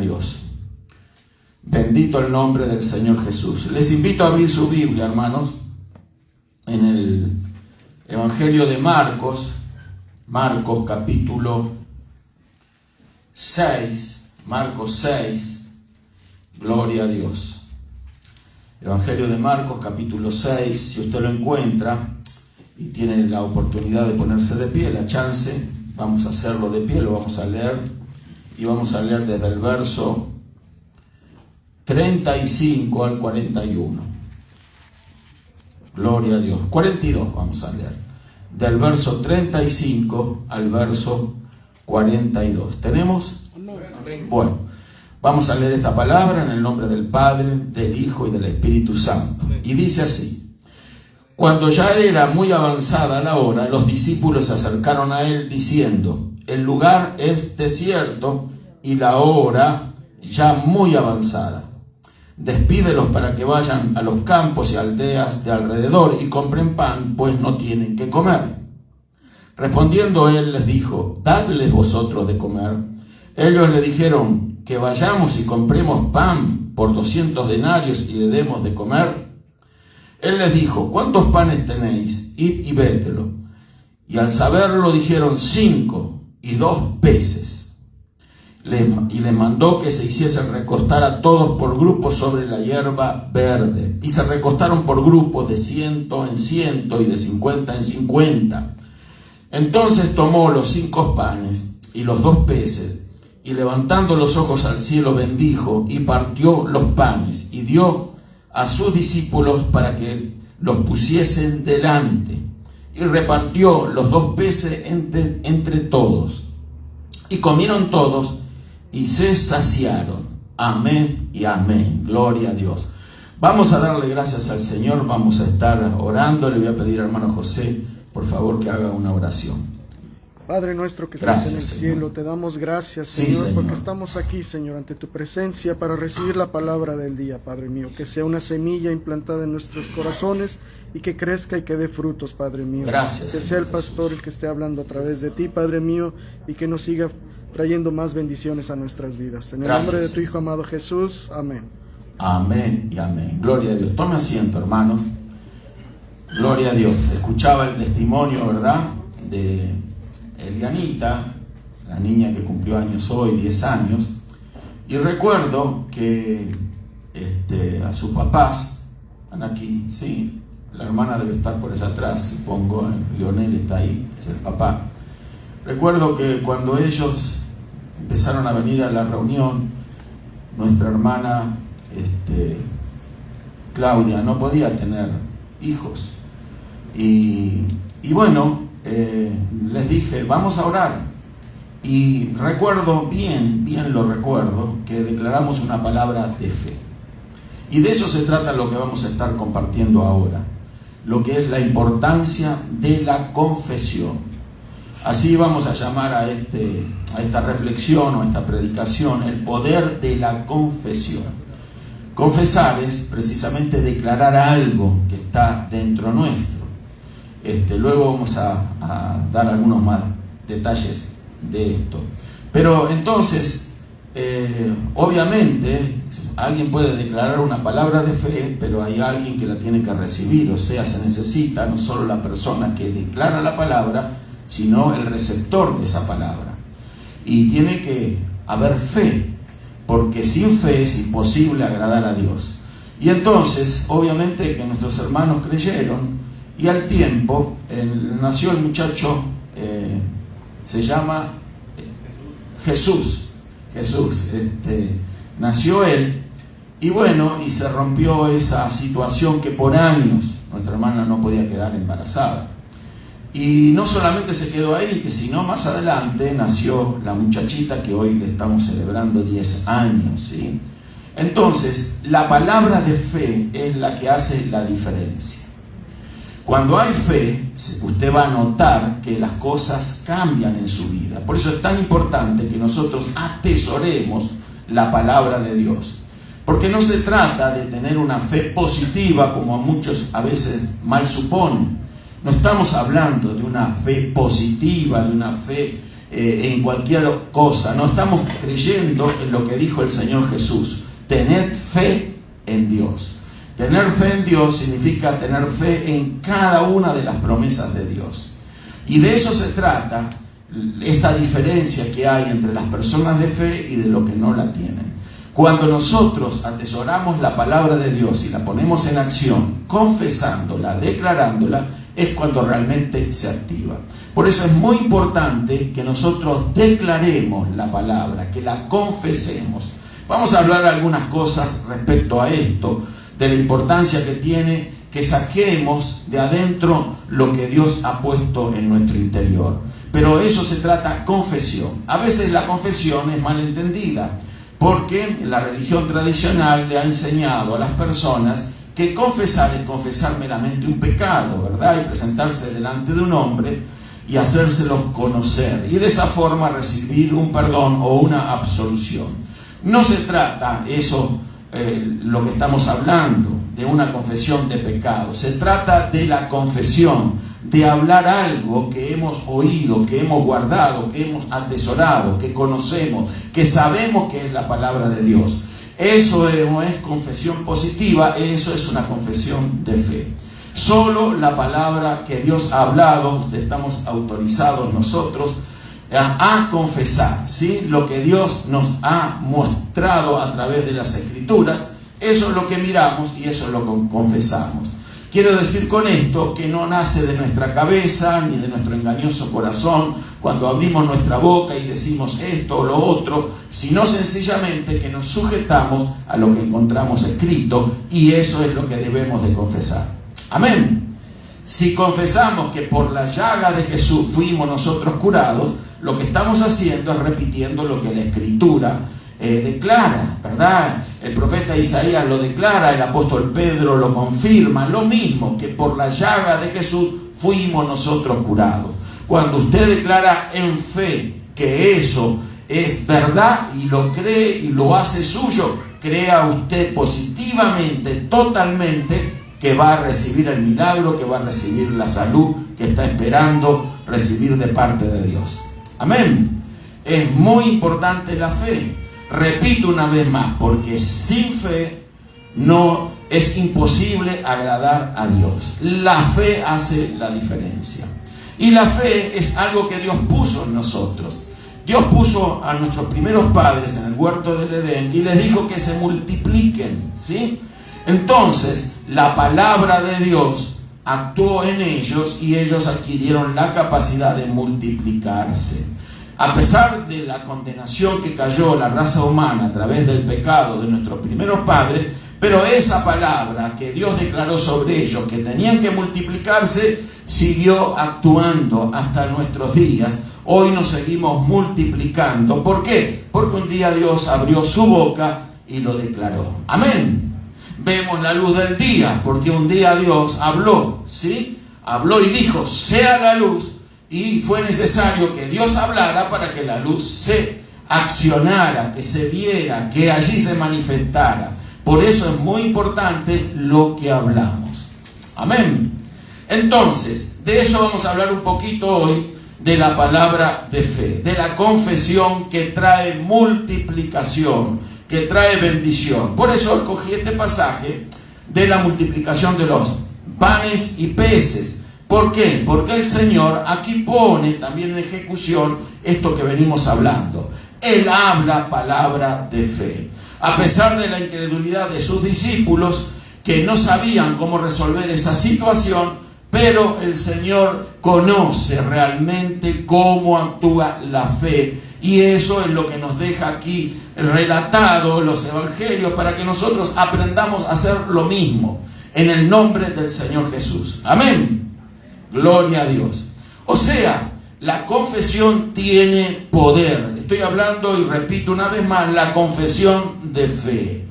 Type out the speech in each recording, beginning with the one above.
Dios. Bendito el nombre del Señor Jesús. Les invito a abrir su Biblia, hermanos, en el Evangelio de Marcos, capítulo 6, Marcos 6, gloria a Dios. Evangelio de Marcos, capítulo 6, si usted lo encuentra y tiene la oportunidad de ponerse de pie, la chance, vamos a hacerlo de pie, lo vamos a leer, y vamos a leer desde el verso 35 al 41. Gloria a Dios. 42 vamos a leer. Del verso 35 al verso 42. ¿Tenemos? Bueno, vamos a leer esta palabra en el nombre del Padre, del Hijo y del Espíritu Santo. Y dice así: Cuando ya era muy avanzada la hora, los discípulos se acercaron a él diciendo: el lugar es desierto y la hora ya muy avanzada. Despídelos para que vayan a los campos y aldeas de alrededor y compren pan, pues no tienen que comer. Respondiendo él les dijo: dadles vosotros de comer. Ellos le dijeron: que vayamos y compremos pan por 200 denarios y le demos de comer. Él les dijo: ¿cuántos panes tenéis? Id y vételo. Y al saberlo dijeron: 5 y 2 peces. Y les mandó que se hiciesen recostar a todos por grupos sobre la hierba verde. Y se recostaron por grupos de 100 en 100 y de 50 en 50. Entonces tomó los 5 panes y los 2 peces, y levantando los ojos al cielo bendijo, y partió los panes, y dio a sus discípulos para que los pusiesen delante. Y repartió los 2 peces entre todos. Y comieron todos, y se saciaron. Amén y amén. Gloria a Dios. Vamos a darle gracias al Señor. Vamos a estar orando. Le voy a pedir al hermano José, por favor, que haga una oración. Padre nuestro que estás en el cielo, te damos gracias, Señor, porque estamos aquí, Señor, ante tu presencia para recibir la palabra del día, Padre mío. Que sea una semilla implantada en nuestros corazones y que crezca y que dé frutos, Padre mío. Gracias. Que sea el pastor el que esté hablando a través de ti, Padre mío, y que nos siga trayendo más bendiciones a nuestras vidas. En el nombre de tu Hijo amado Jesús, amén. Amén y amén. Gloria a Dios. Tome asiento, hermanos. Gloria a Dios. Escuchaba el testimonio, ¿verdad?, de Elianita, la niña que cumplió años hoy, 10 años. Y recuerdo que a sus papás, están aquí, sí, la hermana debe estar por allá atrás, supongo, Leonel está ahí, es el papá. Recuerdo que cuando ellos empezaron a venir a la reunión, nuestra hermana Claudia no podía tener hijos. Y bueno, les dije: vamos a orar. Y recuerdo bien lo recuerdo, que declaramos una palabra de fe. Y de eso se trata lo que vamos a estar compartiendo ahora, lo que es la importancia de la confesión. Así vamos a llamar a esta reflexión o a esta predicación: el poder de la confesión. Confesar es precisamente declarar algo que está dentro nuestro. Luego vamos a dar algunos más detalles de esto. Pero entonces, obviamente, alguien puede declarar una palabra de fe, pero hay alguien que la tiene que recibir. O sea, se necesita no solo la persona que declara la palabra, sino el receptor de esa palabra. Y tiene que haber fe, porque sin fe es imposible agradar a Dios. Y entonces, obviamente que nuestros hermanos creyeron, y al tiempo nació el muchacho, se llama Jesús, nació él, y bueno, y se rompió esa situación que por años nuestra hermana no podía quedar embarazada. Y no solamente se quedó ahí, sino más adelante nació la muchachita que hoy le estamos celebrando 10 años, ¿sí? Entonces, la palabra de fe es la que hace la diferencia. Cuando hay fe, usted va a notar que las cosas cambian en su vida. Por eso es tan importante que nosotros atesoremos la palabra de Dios. Porque no se trata de tener una fe positiva, como muchos a veces mal suponen. No estamos hablando de una fe positiva, de una fe en cualquier cosa, no estamos creyendo en lo que dijo el Señor Jesús. Tened fe en Dios. Tener fe en Dios significa tener fe en cada una de las promesas de Dios. Y de eso se trata esta diferencia que hay entre las personas de fe y de lo que no la tienen. Cuando nosotros atesoramos la palabra de Dios y la ponemos en acción, confesándola, declarándola, es cuando realmente se activa. Por eso es muy importante que nosotros declaremos la palabra, que la confesemos. Vamos a hablar algunas cosas respecto a esto, de la importancia que tiene que saquemos de adentro lo que Dios ha puesto en nuestro interior. Pero eso se trata confesión. A veces la confesión es malentendida, porque la religión tradicional le ha enseñado a las personas que confesar es confesar meramente un pecado, ¿verdad? Y presentarse delante de un hombre y hacérselos conocer, y de esa forma recibir un perdón o una absolución. No se trata eso, lo que estamos hablando, de una confesión de pecado. Se trata de la confesión, de hablar algo que hemos oído, que hemos guardado, que hemos atesorado, que conocemos, que sabemos que es la palabra de Dios. Eso no es confesión positiva, eso es una confesión de fe. Solo la palabra que Dios ha hablado, estamos autorizados nosotros a confesar, ¿sí? Lo que Dios nos ha mostrado a través de las Escrituras, eso es lo que miramos y eso es lo que confesamos. Quiero decir con esto que no nace de nuestra cabeza ni de nuestro engañoso corazón cuando abrimos nuestra boca y decimos esto o lo otro, sino sencillamente que nos sujetamos a lo que encontramos escrito, y eso es lo que debemos de confesar. Amén. Si confesamos que por la llaga de Jesús fuimos nosotros curados, lo que estamos haciendo es repitiendo lo que la Escritura declara, ¿verdad? El profeta Isaías lo declara, el apóstol Pedro lo confirma, lo mismo, que por la llaga de Jesús fuimos nosotros curados. Cuando usted declara en fe que eso es verdad y lo cree y lo hace suyo, crea usted positivamente, totalmente, que va a recibir el milagro, que va a recibir la salud que está esperando recibir de parte de Dios. Amén. Es muy importante la fe. Repito una vez más, porque sin fe no es imposible agradar a Dios. La fe hace la diferencia. Y la fe es algo que Dios puso en nosotros. Dios puso a nuestros primeros padres en el huerto del Edén y les dijo que se multipliquen, ¿sí? Entonces, la palabra de Dios actuó en ellos y ellos adquirieron la capacidad de multiplicarse. A pesar de la condenación que cayó la raza humana a través del pecado de nuestros primeros padres, pero esa palabra que Dios declaró sobre ellos, que tenían que multiplicarse, siguió actuando hasta nuestros días. Hoy nos seguimos multiplicando. ¿Por qué? Porque un día Dios abrió su boca y lo declaró. Amén. Vemos la luz del día, porque un día Dios habló, ¿sí? Habló y dijo, sea la luz. Y fue necesario que Dios hablara para que la luz se accionara, que se viera, que allí se manifestara. Por eso es muy importante lo que hablamos. Amén. Entonces, de eso vamos a hablar un poquito hoy, de la palabra de fe, de la confesión que trae multiplicación, que trae bendición. Por eso escogí este pasaje de la multiplicación de los panes y peces. ¿Por qué? Porque el Señor aquí pone también en ejecución esto que venimos hablando. Él habla palabra de fe. A pesar de la incredulidad de sus discípulos, que no sabían cómo resolver esa situación, pero el Señor conoce realmente cómo actúa la fe. Y eso es lo que nos deja aquí relatado los evangelios, para que nosotros aprendamos a hacer lo mismo en el nombre del Señor Jesús. Amén. Gloria a Dios. O sea, la confesión tiene poder. Estoy hablando y repito una vez más, la confesión de fe.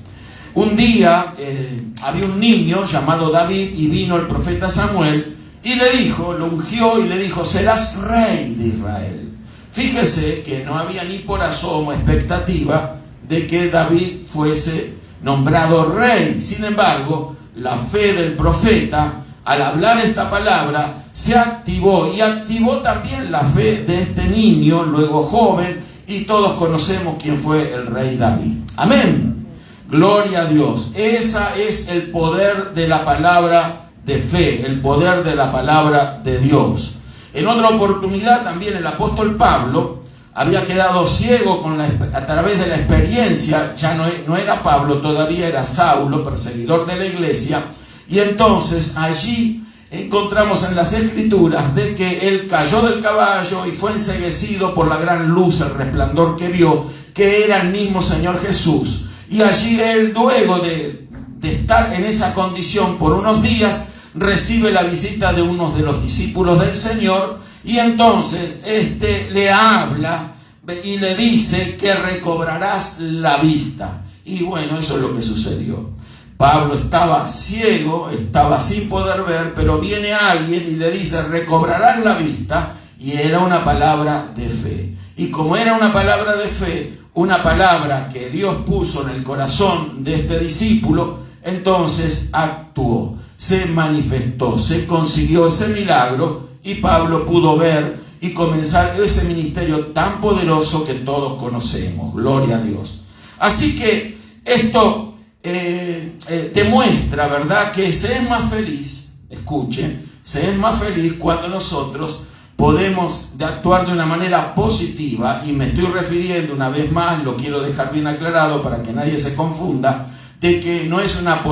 Un día había un niño llamado David y vino el profeta Samuel y le dijo, lo ungió y le dijo, serás rey de Israel. Fíjese que no había ni por asomo expectativa de que David fuese nombrado rey. Sin embargo, la fe del profeta al hablar esta palabra, se activó y activó también la fe de este niño, luego joven, y todos conocemos quién fue el rey David. Amén. Gloria a Dios. Ese es el poder de la palabra de fe, el poder de la palabra de Dios. En otra oportunidad también el apóstol Pablo había quedado ciego a través de la experiencia. Ya no era Pablo, todavía era Saulo, perseguidor de la iglesia. Y entonces allí encontramos en las Escrituras de que él cayó del caballo y fue enceguecido por la gran luz, el resplandor que vio, que era el mismo Señor Jesús. Y allí él, luego de estar en esa condición por unos días, recibe la visita de uno de los discípulos del Señor, y entonces le habla y le dice que recobrarás la vista. Y bueno, eso es lo que sucedió. Pablo estaba ciego, estaba sin poder ver, pero viene alguien y le dice, recobrarás la vista, y era una palabra de fe. Y como era una palabra de fe, una palabra que Dios puso en el corazón de este discípulo, entonces actuó, se manifestó, se consiguió ese milagro, y Pablo pudo ver y comenzar ese ministerio tan poderoso que todos conocemos. Gloria a Dios. Así que esto demuestra, ¿verdad?, que se es más feliz, escuchen, se es más feliz cuando nosotros podemos actuar de una manera positiva, y me estoy refiriendo una vez más, lo quiero dejar bien aclarado para que nadie se confunda, de que no es una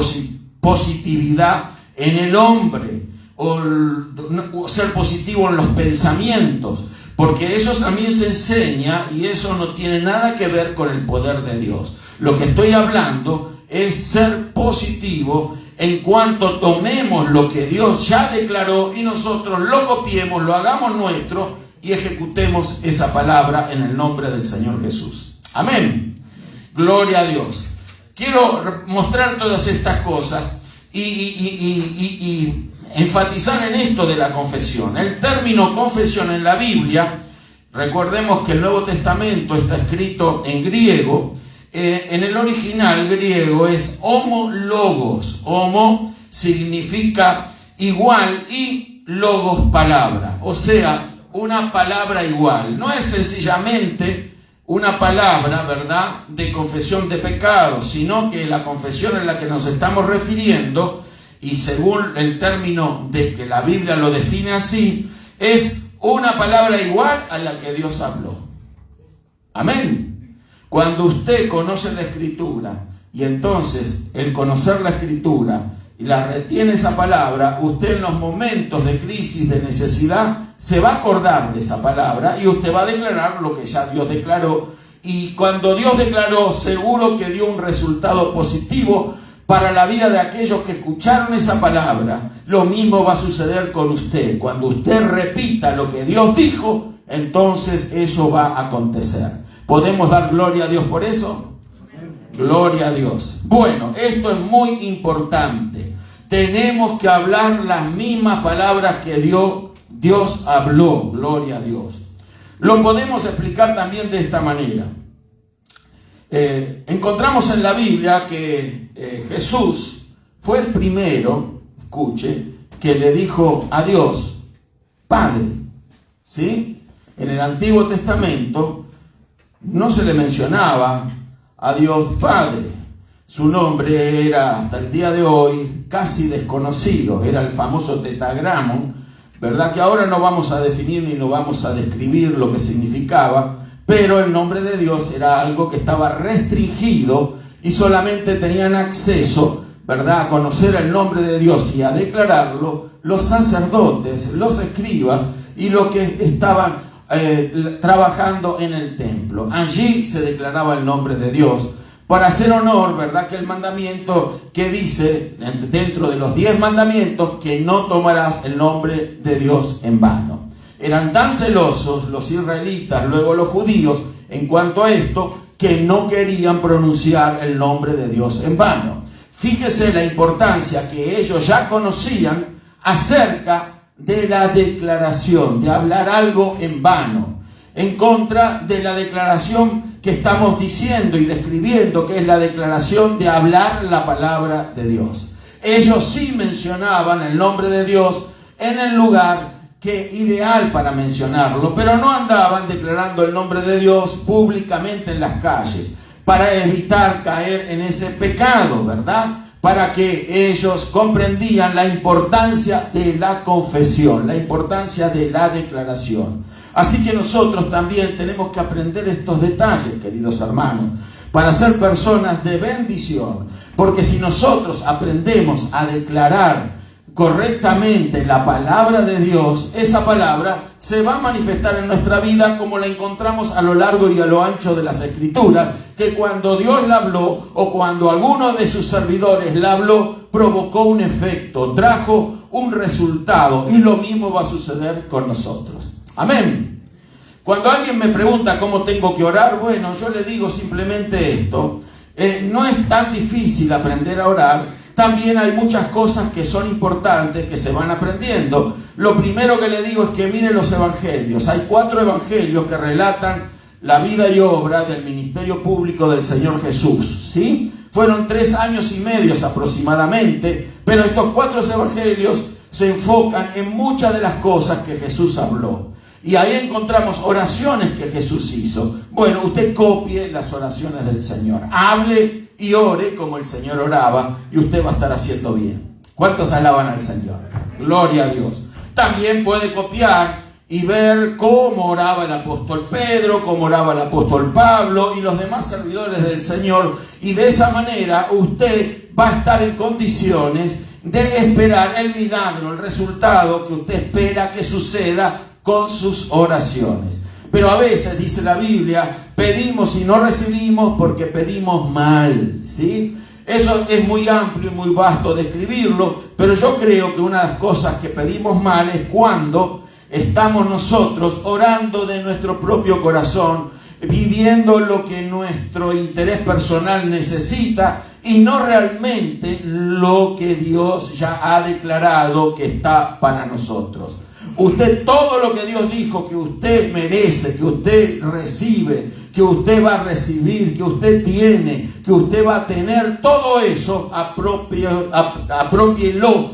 positividad en el hombre, o ser positivo en los pensamientos, porque eso también se enseña y eso no tiene nada que ver con el poder de Dios. Lo que estoy hablando es ser positivo en cuanto tomemos lo que Dios ya declaró y nosotros lo copiemos, lo hagamos nuestro y ejecutemos esa palabra en el nombre del Señor Jesús. Amén. Gloria a Dios. Quiero mostrar todas estas cosas y enfatizar en esto de la confesión. El término confesión en la Biblia, recordemos que el Nuevo Testamento está escrito en griego. En el original griego es homologos. Homo significa igual y logos palabra, o sea, una palabra igual. No es sencillamente una palabra, ¿verdad?, de confesión de pecados, sino que la confesión en la que nos estamos refiriendo, y según el término de que la Biblia lo define así, es una palabra igual a la que Dios habló. Amén. Cuando usted conoce la Escritura, y entonces el conocer la Escritura y la retiene esa palabra, usted en los momentos de crisis, de necesidad, se va a acordar de esa palabra y usted va a declarar lo que ya Dios declaró. Y cuando Dios declaró, seguro que dio un resultado positivo para la vida de aquellos que escucharon esa palabra. Lo mismo va a suceder con usted. Cuando usted repita lo que Dios dijo, entonces eso va a acontecer. ¿Podemos dar gloria a Dios por eso? Gloria a Dios. Bueno, esto es muy importante. Tenemos que hablar las mismas palabras que Dios habló. Gloria a Dios. Lo podemos explicar también de esta manera. Encontramos en la Biblia que Jesús fue el primero, escuche, que le dijo a Dios, Padre. ¿Sí? En el Antiguo Testamento no se le mencionaba a Dios Padre. Su nombre era hasta el día de hoy casi desconocido. Era el famoso tetragramo, ¿verdad? Que ahora no vamos a definir ni no vamos a describir lo que significaba, pero el nombre de Dios era algo que estaba restringido y solamente tenían acceso, ¿verdad?, a conocer el nombre de Dios y a declararlo los sacerdotes, los escribas y los que estaban trabajando en el templo. Allí se declaraba el nombre de Dios para hacer honor, ¿verdad?, que el mandamiento que dice dentro de los 10 mandamientos que no tomarás el nombre de Dios en vano. Eran tan celosos los israelitas, luego los judíos, en cuanto a esto, que no querían pronunciar el nombre de Dios en vano. Fíjese la importancia que ellos ya conocían acerca de la declaración, de hablar algo en vano, en contra de la declaración que estamos diciendo y describiendo, que es la declaración de hablar la palabra de Dios. Ellos sí mencionaban el nombre de Dios en el lugar ideal para mencionarlo, pero no andaban declarando el nombre de Dios públicamente en las calles para evitar caer en ese pecado, ¿verdad? Para que ellos comprendían la importancia de la confesión, la importancia de la declaración. Así que nosotros también tenemos que aprender estos detalles, queridos hermanos, para ser personas de bendición, porque si nosotros aprendemos a declarar correctamente la palabra de Dios, esa palabra se va a manifestar en nuestra vida como la encontramos a lo largo y a lo ancho de las Escrituras, que cuando Dios la habló o cuando alguno de sus servidores la habló, provocó un efecto, trajo un resultado, y lo mismo va a suceder con nosotros. Amén. Cuando alguien me pregunta cómo tengo que orar, bueno, yo le digo simplemente esto: no es tan difícil aprender a orar. También hay muchas cosas que son importantes que se van aprendiendo. Lo primero que le digo es que mire los evangelios. Hay 4 evangelios que relatan la vida y obra del ministerio público del Señor Jesús, ¿sí? Fueron 3 años y medio aproximadamente, pero estos 4 evangelios se enfocan en muchas de las cosas que Jesús habló. Y ahí encontramos oraciones que Jesús hizo. Bueno, usted copie las oraciones del Señor. Hable y ore como el Señor oraba, y usted va a estar haciendo bien. ¿Cuántos alaban al Señor? Gloria a Dios. También puede copiar y ver cómo oraba el apóstol Pedro, cómo oraba el apóstol Pablo y los demás servidores del Señor. Y de esa manera usted va a estar en condiciones de esperar el milagro, el resultado que usted espera que suceda con sus oraciones. Pero a veces, dice la Biblia, pedimos y no recibimos porque pedimos mal, ¿sí? Eso es muy amplio y muy vasto describirlo, pero yo creo que una de las cosas que pedimos mal es cuando estamos nosotros orando de nuestro propio corazón, pidiendo lo que nuestro interés personal necesita y no realmente lo que Dios ya ha declarado que está para nosotros. Usted, todo lo que Dios dijo que usted merece, que usted recibe, que usted va a recibir, que usted tiene, que usted va a tener, todo eso apropielo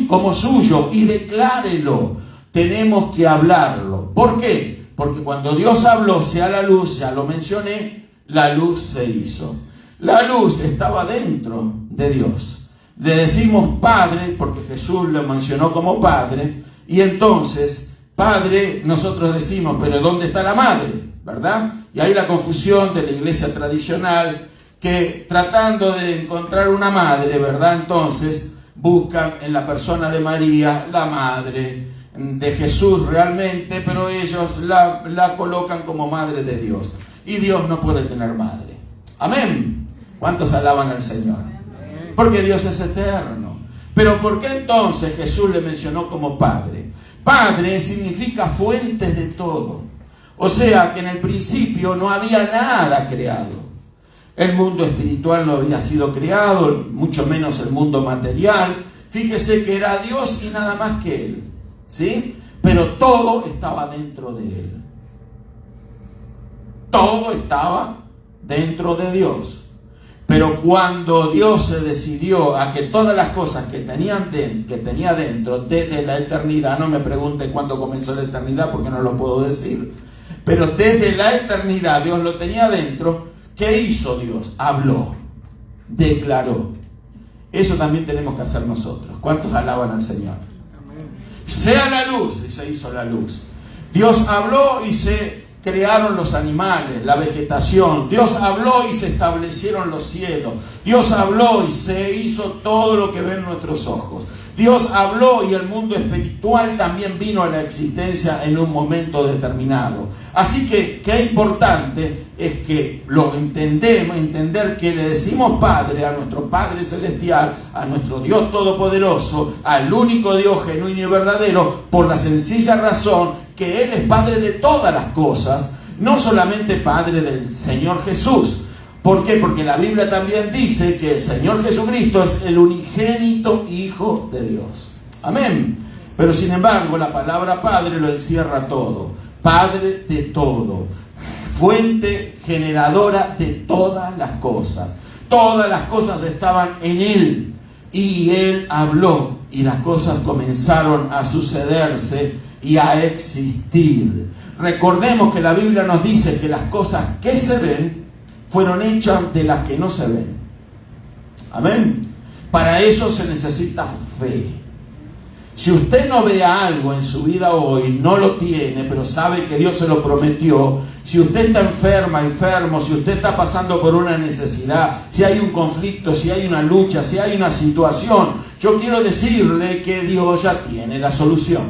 como suyo y declárelo. Tenemos que hablarlo. ¿Por qué? Porque cuando Dios habló, sea la luz, ya lo mencioné, la luz se hizo. La luz estaba dentro de Dios. Le decimos Padre porque Jesús lo mencionó como Padre. Y entonces, Padre, nosotros decimos, pero ¿dónde está la madre? ¿Verdad? Y hay la confusión de la iglesia tradicional, que tratando de encontrar una madre, ¿verdad? Entonces, buscan en la persona de María, la madre de Jesús realmente, pero ellos la colocan como madre de Dios. Y Dios no puede tener madre. Amén. ¿Cuántos alaban al Señor? Porque Dios es eterno. Pero ¿por qué entonces Jesús le mencionó como Padre? Padre significa fuentes de todo. O sea que en el principio no había nada creado. El mundo espiritual no había sido creado, mucho menos el mundo material. Fíjese que era Dios y nada más que Él, ¿sí? Pero todo estaba dentro de Él. Todo estaba dentro de Dios. Pero cuando Dios se decidió a que todas las cosas que tenía dentro desde la eternidad, no me pregunte cuándo comenzó la eternidad porque no lo puedo decir, pero desde la eternidad Dios lo tenía dentro. ¿Qué hizo Dios? Habló, declaró. Eso también tenemos que hacer nosotros. ¿Cuántos alaban al Señor? Sea la luz, y se hizo la luz. Dios habló y se crearon los animales, la vegetación. Dios habló y se establecieron los cielos. Dios habló y se hizo todo lo que ven nuestros ojos. Dios habló y el mundo espiritual también vino a la existencia en un momento determinado. Así que qué importante es que lo entender que le decimos Padre a nuestro Padre Celestial, a nuestro Dios Todopoderoso, al único Dios genuino y verdadero, por la sencilla razón que Él es Padre de todas las cosas, no solamente Padre del Señor Jesús. ¿Por qué? Porque la Biblia también dice que el Señor Jesucristo es el unigénito Hijo de Dios. Amén. Pero sin embargo, la palabra Padre lo encierra todo. Padre de todo. Fuente generadora de todas las cosas. Todas las cosas estaban en Él. Y Él habló y las cosas comenzaron a sucederse y a existir. Recordemos que la Biblia nos dice que las cosas que se ven fueron hechas de las que no se ven. Amén. Para eso se necesita fe. Si usted no ve algo en su vida hoy, no lo tiene, pero sabe que Dios se lo prometió. Si usted está enfermo, si usted está pasando por una necesidad, si hay un conflicto, si hay una lucha, si hay una situación, yo quiero decirle que Dios ya tiene la solución.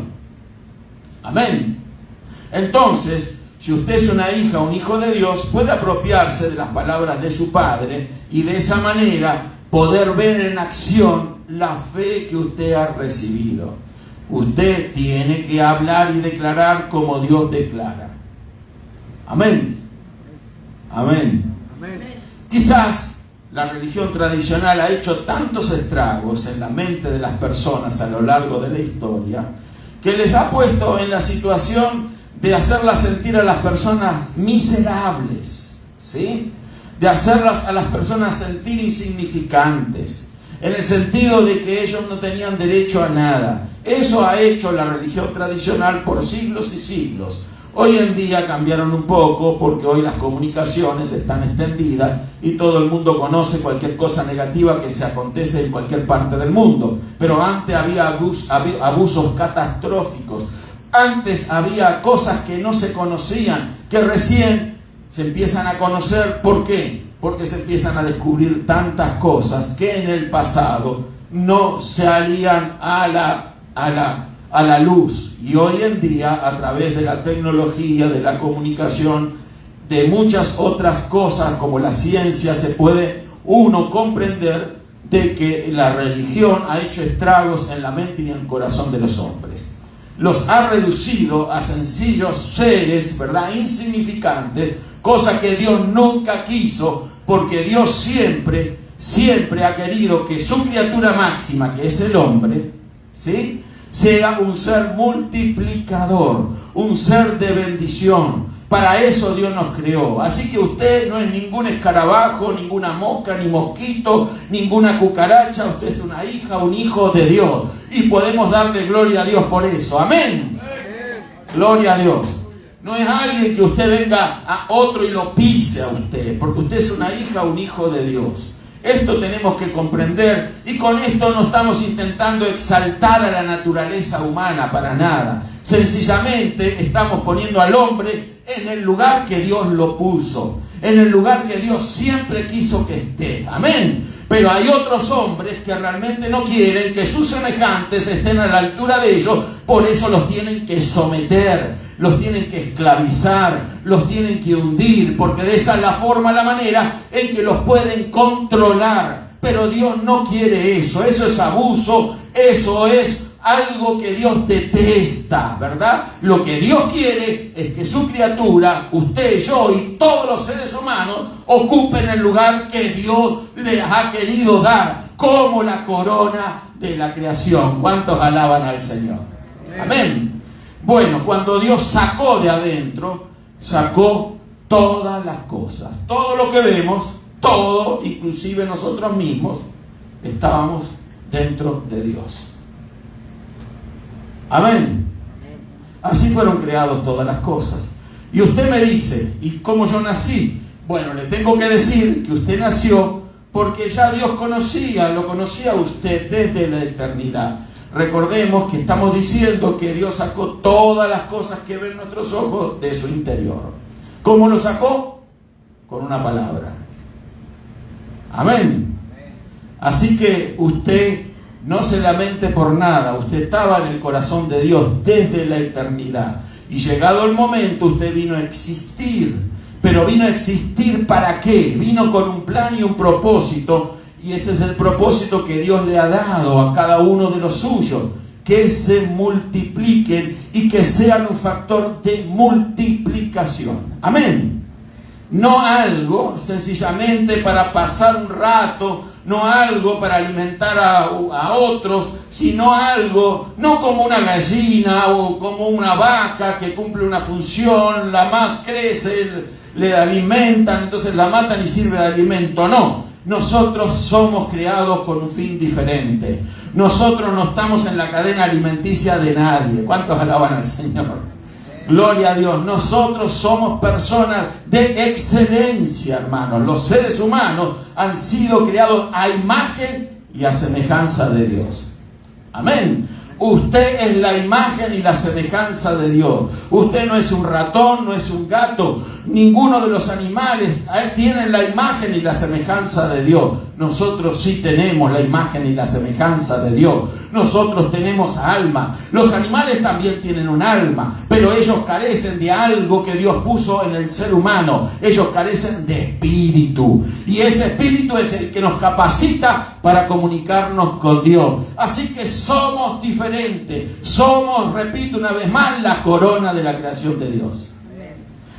Amén. Entonces, si usted es una hija o un hijo de Dios, puede apropiarse de las palabras de su Padre y de esa manera poder ver en acción la fe que usted ha recibido. Usted tiene que hablar y declarar como Dios declara. Amén. Amén. Amén. Quizás la religión tradicional ha hecho tantos estragos en la mente de las personas a lo largo de la historia que les ha puesto en la situación de hacerlas sentir a las personas miserables, ¿sí? De hacerlas a las personas sentir insignificantes, en el sentido de que ellos no tenían derecho a nada. Eso ha hecho la religión tradicional por siglos y siglos. Hoy en día cambiaron un poco porque hoy las comunicaciones están extendidas y todo el mundo conoce cualquier cosa negativa que se acontece en cualquier parte del mundo. Pero antes había abusos catastróficos. Antes había cosas que no se conocían, que recién se empiezan a conocer. ¿Por qué? Porque se empiezan a descubrir tantas cosas que en el pasado no salían a la luz. Y hoy en día, a través de la tecnología, de la comunicación, de muchas otras cosas como la ciencia, se puede uno comprender de que la religión ha hecho estragos en la mente y en el corazón de los hombres. Los ha reducido a sencillos seres, ¿verdad?, insignificantes, cosa que Dios nunca quiso, porque Dios siempre ha querido que su criatura máxima, que es el hombre, ¿sí?, sea un ser multiplicador, un ser de bendición. Para eso Dios nos creó. Así que usted no es ningún escarabajo, ninguna mosca, ni mosquito, ninguna cucaracha. Usted es una hija, un hijo de Dios. Y podemos darle gloria a Dios por eso. Amén. Gloria a Dios. No es alguien que usted venga a otro y lo pise a usted, porque usted es una hija, un hijo de Dios. Esto tenemos que comprender, y con esto no estamos intentando exaltar a la naturaleza humana para nada. Sencillamente estamos poniendo al hombre en el lugar que Dios lo puso, en el lugar que Dios siempre quiso que esté. Amén. Pero hay otros hombres que realmente no quieren que sus semejantes estén a la altura de ellos, por eso los tienen que someter, los tienen que esclavizar, los tienen que hundir, porque de esa es la forma, la manera en que los pueden controlar. Pero Dios no quiere eso, eso es abuso, eso es algo que Dios detesta, ¿verdad? Lo que Dios quiere es que su criatura, usted, yo y todos los seres humanos ocupen el lugar que Dios les ha querido dar como la corona de la creación. ¿Cuántos alaban al Señor? Amén. Bueno, cuando Dios sacó de adentro, sacó todas las cosas. Todo lo que vemos, todo, inclusive nosotros mismos, estábamos dentro de Dios. Amén. Así fueron creadas todas las cosas. Y usted me dice, ¿y cómo yo nací? Bueno, le tengo que decir que usted nació porque ya Dios lo conocía a usted desde la eternidad. Recordemos que estamos diciendo que Dios sacó todas las cosas que ven nuestros ojos de su interior. ¿Cómo lo sacó? Con una palabra. Amén. Así que usted no se lamente por nada, usted estaba en el corazón de Dios desde la eternidad. Y llegado el momento, usted vino a existir. Pero vino a existir ¿para qué? Vino con un plan y un propósito. Y ese es el propósito que Dios le ha dado a cada uno de los suyos. Que se multipliquen y que sean un factor de multiplicación. Amén. No algo sencillamente para pasar un rato, no algo para alimentar a otros, sino algo, no como una gallina o como una vaca que cumple una función, la más crece, le alimentan, entonces la matan y sirve de alimento. No, Nosotros somos creados con un fin diferente. Nosotros no estamos en la cadena alimenticia de nadie. ¿Cuántos alaban al Señor? Gloria a Dios. Nosotros somos personas de excelencia, hermanos. Los seres humanos han sido creados a imagen y a semejanza de Dios. Amén. Usted es la imagen y la semejanza de Dios. Usted no es un ratón, no es un gato. Ninguno de los animales tienen la imagen y la semejanza de Dios. Nosotros sí tenemos la imagen y la semejanza de Dios. Nosotros tenemos alma. Los animales también tienen un alma, pero ellos carecen de algo que Dios puso en el ser humano. Ellos carecen de espíritu. Y ese espíritu es el que nos capacita para comunicarnos con Dios. Así que somos diferentes. Somos, repito una vez más, la corona de la creación de Dios.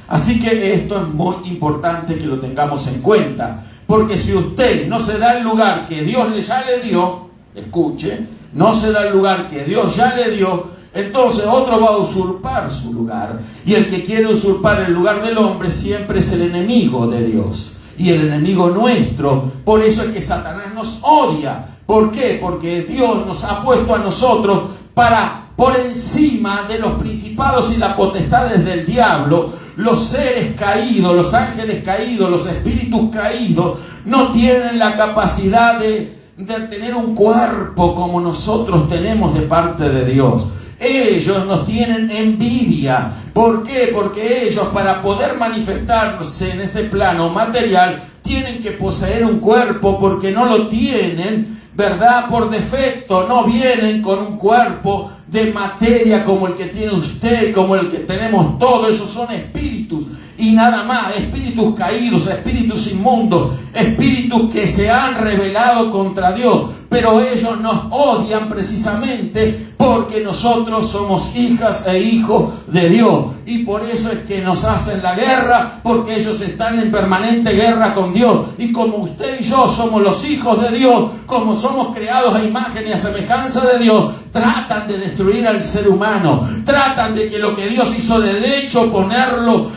Así que esto es muy importante que lo tengamos en cuenta. Porque si usted no se da el lugar que Dios ya le dio, escuche, no se da el lugar que Dios ya le dio, entonces otro va a usurpar su lugar. Y el que quiere usurpar el lugar del hombre siempre es el enemigo de Dios. Y el enemigo nuestro. Por eso es que Satanás nos odia. ¿Por qué? Porque Dios nos ha puesto a nosotros para, por encima de los principados y las potestades del diablo, los seres caídos, los ángeles caídos, los espíritus caídos, no tienen la capacidad de tener un cuerpo como nosotros tenemos de parte de Dios. Ellos nos tienen envidia. ¿Por qué? Porque ellos, para poder manifestarse en este plano material, tienen que poseer un cuerpo, porque no lo tienen, ¿verdad? Por defecto. No vienen con un cuerpo de materia como el que tiene usted, como el que tenemos todos. Esos son espíritus y nada más, espíritus caídos, espíritus inmundos, espíritus que se han rebelado contra Dios. Pero ellos nos odian precisamente porque nosotros somos hijas e hijos de Dios. Y por eso es que nos hacen la guerra, porque ellos están en permanente guerra con Dios. Y como usted y yo somos los hijos de Dios, como somos creados a imagen y a semejanza de Dios, tratan de destruir al ser humano. Tratan de que lo que Dios hizo de derecho, ponerlo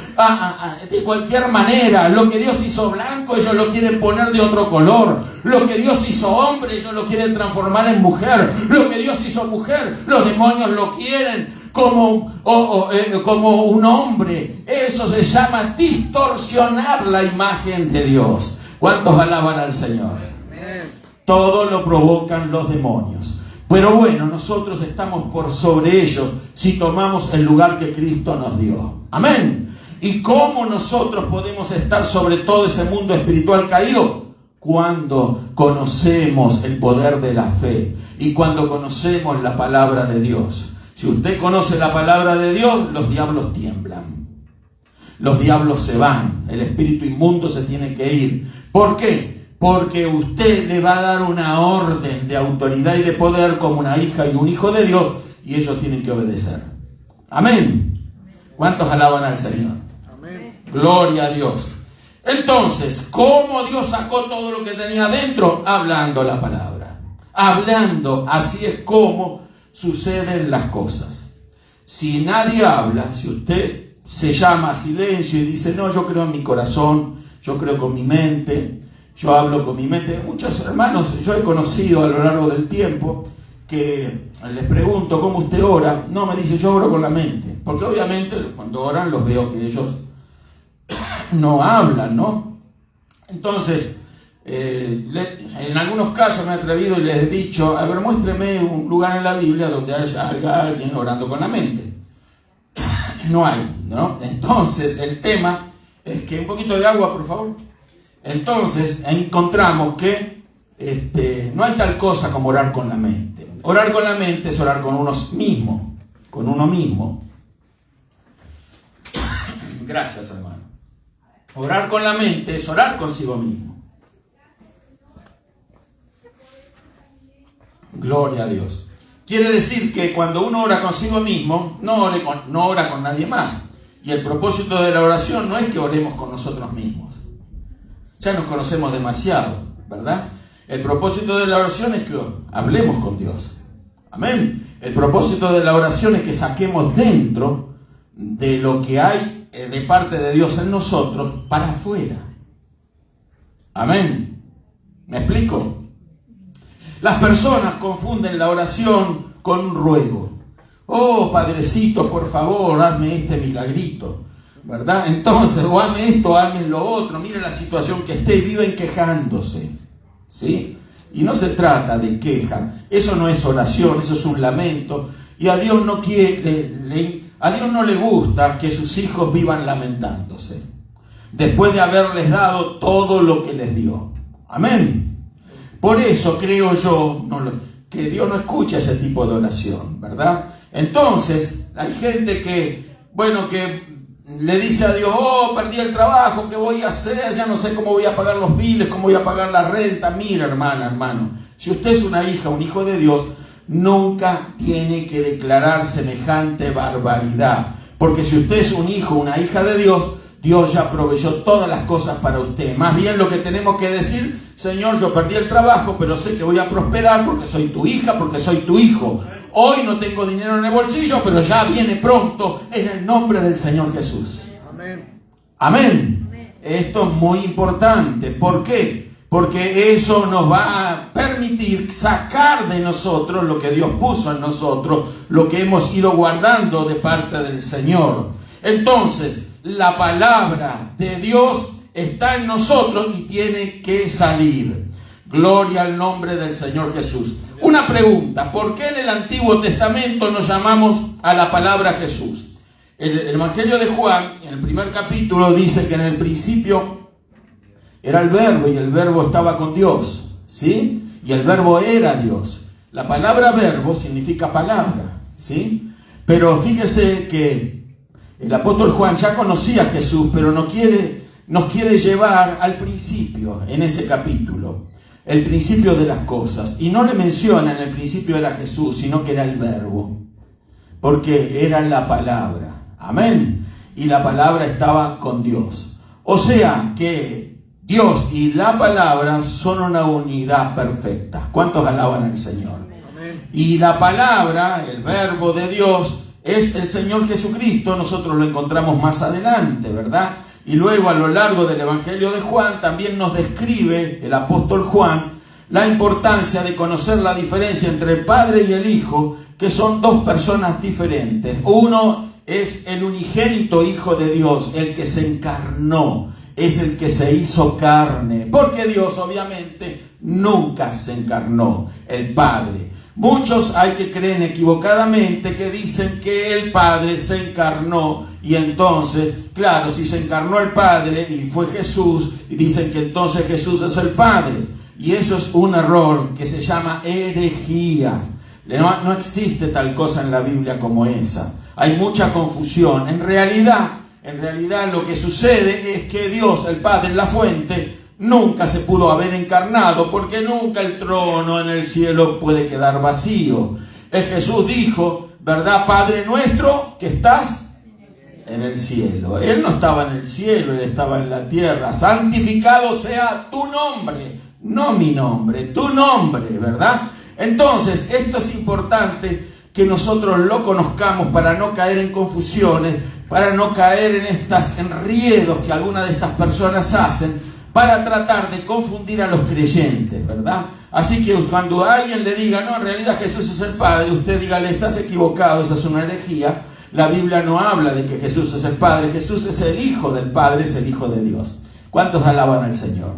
de cualquier manera. Lo que Dios hizo blanco, ellos lo quieren poner de otro color. Lo que Dios hizo hombre, ellos lo quieren transformar en mujer. Lo que Dios hizo mujer, los demonios lo quieren como un hombre. Eso se llama distorsionar la imagen de Dios. ¿Cuántos alaban al Señor? Todo lo provocan los demonios. Pero bueno, nosotros estamos por sobre ellos si tomamos el lugar que Cristo nos dio. Amén. ¿Y cómo nosotros podemos estar sobre todo ese mundo espiritual caído? Cuando conocemos el poder de la fe y cuando conocemos la palabra de Dios. Si usted conoce la palabra de Dios, los diablos tiemblan. Los diablos se van. El espíritu inmundo se tiene que ir. ¿Por qué? Porque usted le va a dar una orden de autoridad y de poder como una hija y un hijo de Dios, y ellos tienen que obedecer. Amén. ¿Cuántos alaban al Señor? Amén. Gloria a Dios. Entonces, ¿cómo Dios sacó todo lo que tenía adentro? Hablando la palabra. Hablando, así es como suceden las cosas. Si nadie habla, si usted se llama a silencio y dice, no, yo creo en mi corazón, yo creo con mi mente, yo hablo con mi mente. Muchos hermanos yo he conocido a lo largo del tiempo que les pregunto, ¿cómo usted ora? No, me dice, yo oro con la mente. Porque obviamente cuando oran los veo que ellos no hablan, ¿no? Entonces, en algunos casos me he atrevido y les he dicho, a ver, muéstreme un lugar en la Biblia donde haya alguien orando con la mente. No hay, ¿no? Entonces, el tema es que, un poquito de agua, por favor. Entonces, encontramos que no hay tal cosa como orar con la mente. Orar con la mente es orar con uno mismo, con uno mismo. Gracias, hermano. Orar con la mente es orar consigo mismo. Gloria a Dios. Quiere decir que cuando uno ora consigo mismo, no ora con nadie más. Y el propósito de la oración no es que oremos con nosotros mismos. Ya nos conocemos demasiado, ¿verdad? El propósito de la oración es que hablemos con Dios. Amén. El propósito de la oración es que saquemos dentro de lo que hay de parte de Dios en nosotros para afuera. Amén. ¿Me explico? Las personas confunden la oración con un ruego. Oh, Padrecito, por favor, hazme este milagrito, ¿verdad? Entonces, o hazme esto, hazme lo otro. Mire la situación que esté y viven quejándose, ¿sí? Y no se trata de queja. Eso no es oración, eso es un lamento. Y a Dios no a Dios no le gusta que sus hijos vivan lamentándose, después de haberles dado todo lo que les dio. Amén. Por eso creo yo que Dios no escucha ese tipo de oración, ¿verdad? Entonces, hay gente que le dice a Dios, oh, perdí el trabajo, ¿qué voy a hacer? Ya no sé cómo voy a pagar los biles, cómo voy a pagar la renta. Mira, hermano, si usted es una hija, un hijo de Dios, nunca tiene que declarar semejante barbaridad. Porque si usted es un hijo, una hija de Dios, Dios ya proveyó todas las cosas para usted. Más bien lo que tenemos que decir, Señor, yo perdí el trabajo, pero sé que voy a prosperar porque soy tu hija, porque soy tu hijo. Hoy no tengo dinero en el bolsillo, pero ya viene pronto en el nombre del Señor Jesús. Amén. Amén. Esto es muy importante. ¿Por qué? Porque eso nos va a permitir sacar de nosotros lo que Dios puso en nosotros, lo que hemos ido guardando de parte del Señor. Entonces, la palabra de Dios está en nosotros y tiene que salir. Gloria al nombre del Señor Jesús. Una pregunta: ¿por qué en el Antiguo Testamento nos llamamos a la palabra Jesús? El Evangelio de Juan, en el primer capítulo, dice que en el principio era el Verbo y el Verbo estaba con Dios, ¿sí? Y el Verbo era Dios. La palabra verbo significa palabra, ¿sí? Pero fíjese que el apóstol Juan ya conocía a Jesús, pero nos quiere llevar al principio, en ese capítulo, el principio de las cosas. Y no le menciona en el principio era Jesús, sino que era el Verbo, porque era la palabra. Amén. Y la palabra estaba con Dios. O sea que Dios y la palabra son una unidad perfecta. ¿Cuántos alaban al Señor? Amén. Y la palabra, el Verbo de Dios, es el Señor Jesucristo. Nosotros lo encontramos más adelante, ¿verdad? Y luego a lo largo del Evangelio de Juan también nos describe el apóstol Juan la importancia de conocer la diferencia entre el Padre y el Hijo, que son dos personas diferentes. Uno es el unigénito Hijo de Dios, el que se encarnó, es el que se hizo carne, porque Dios obviamente nunca se encarnó, el Padre. Muchos hay que creen equivocadamente que dicen que el Padre se encarnó y entonces, claro, si se encarnó el Padre y fue Jesús, y dicen que entonces Jesús es el Padre. Y eso es un error que se llama herejía. No existe tal cosa en la Biblia como esa. Hay mucha confusión. En realidad lo que sucede es que Dios, el Padre, la fuente, nunca se pudo haber encarnado, porque nunca el trono en el cielo puede quedar vacío. Jesús dijo, ¿verdad? Padre nuestro que estás en el cielo. Él no estaba en el cielo, Él estaba en la tierra. Santificado sea tu nombre, no mi nombre, tu nombre, ¿verdad? Entonces, esto es importante que nosotros lo conozcamos para no caer en confusiones, para no caer en estos enredos que algunas de estas personas hacen, para tratar de confundir a los creyentes, ¿verdad? Así que cuando alguien le diga, no, en realidad Jesús es el Padre, usted dígale, estás equivocado, esa es una herejía. La Biblia no habla de que Jesús es el Padre, Jesús es el Hijo del Padre, es el Hijo de Dios. ¿Cuántos alaban al Señor?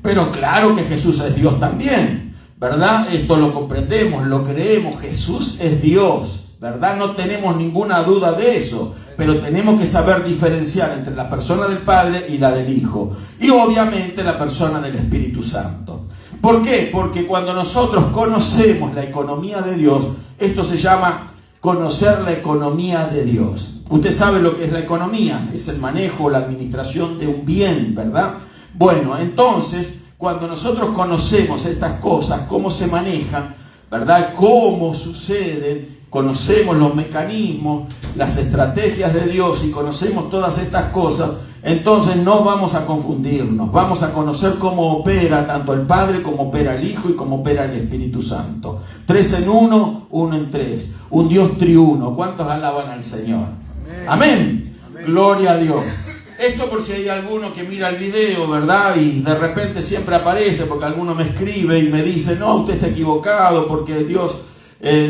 Pero claro que Jesús es Dios también, ¿verdad? Esto lo comprendemos, lo creemos, Jesús es Dios, ¿verdad? No tenemos ninguna duda de eso. Pero tenemos que saber diferenciar entre la persona del Padre y la del Hijo. Y obviamente la persona del Espíritu Santo. ¿Por qué? Porque cuando nosotros conocemos la economía de Dios, esto se llama conocer la economía de Dios. Usted sabe lo que es la economía, es el manejo, la administración de un bien, ¿verdad? Bueno, entonces, cuando nosotros conocemos estas cosas, cómo se manejan, ¿verdad? Cómo suceden, conocemos los mecanismos, las estrategias de Dios y conocemos todas estas cosas, entonces no vamos a confundirnos, vamos a conocer cómo opera tanto el Padre como opera el Hijo y cómo opera el Espíritu Santo. 3 en 1, 1 en 3, un Dios triuno. ¿Cuántos alaban al Señor? Amén. Amén. Gloria a Dios. Esto por si hay alguno que mira el video, ¿verdad? Y de repente siempre aparece porque alguno me escribe y me dice, no, usted está equivocado porque Dios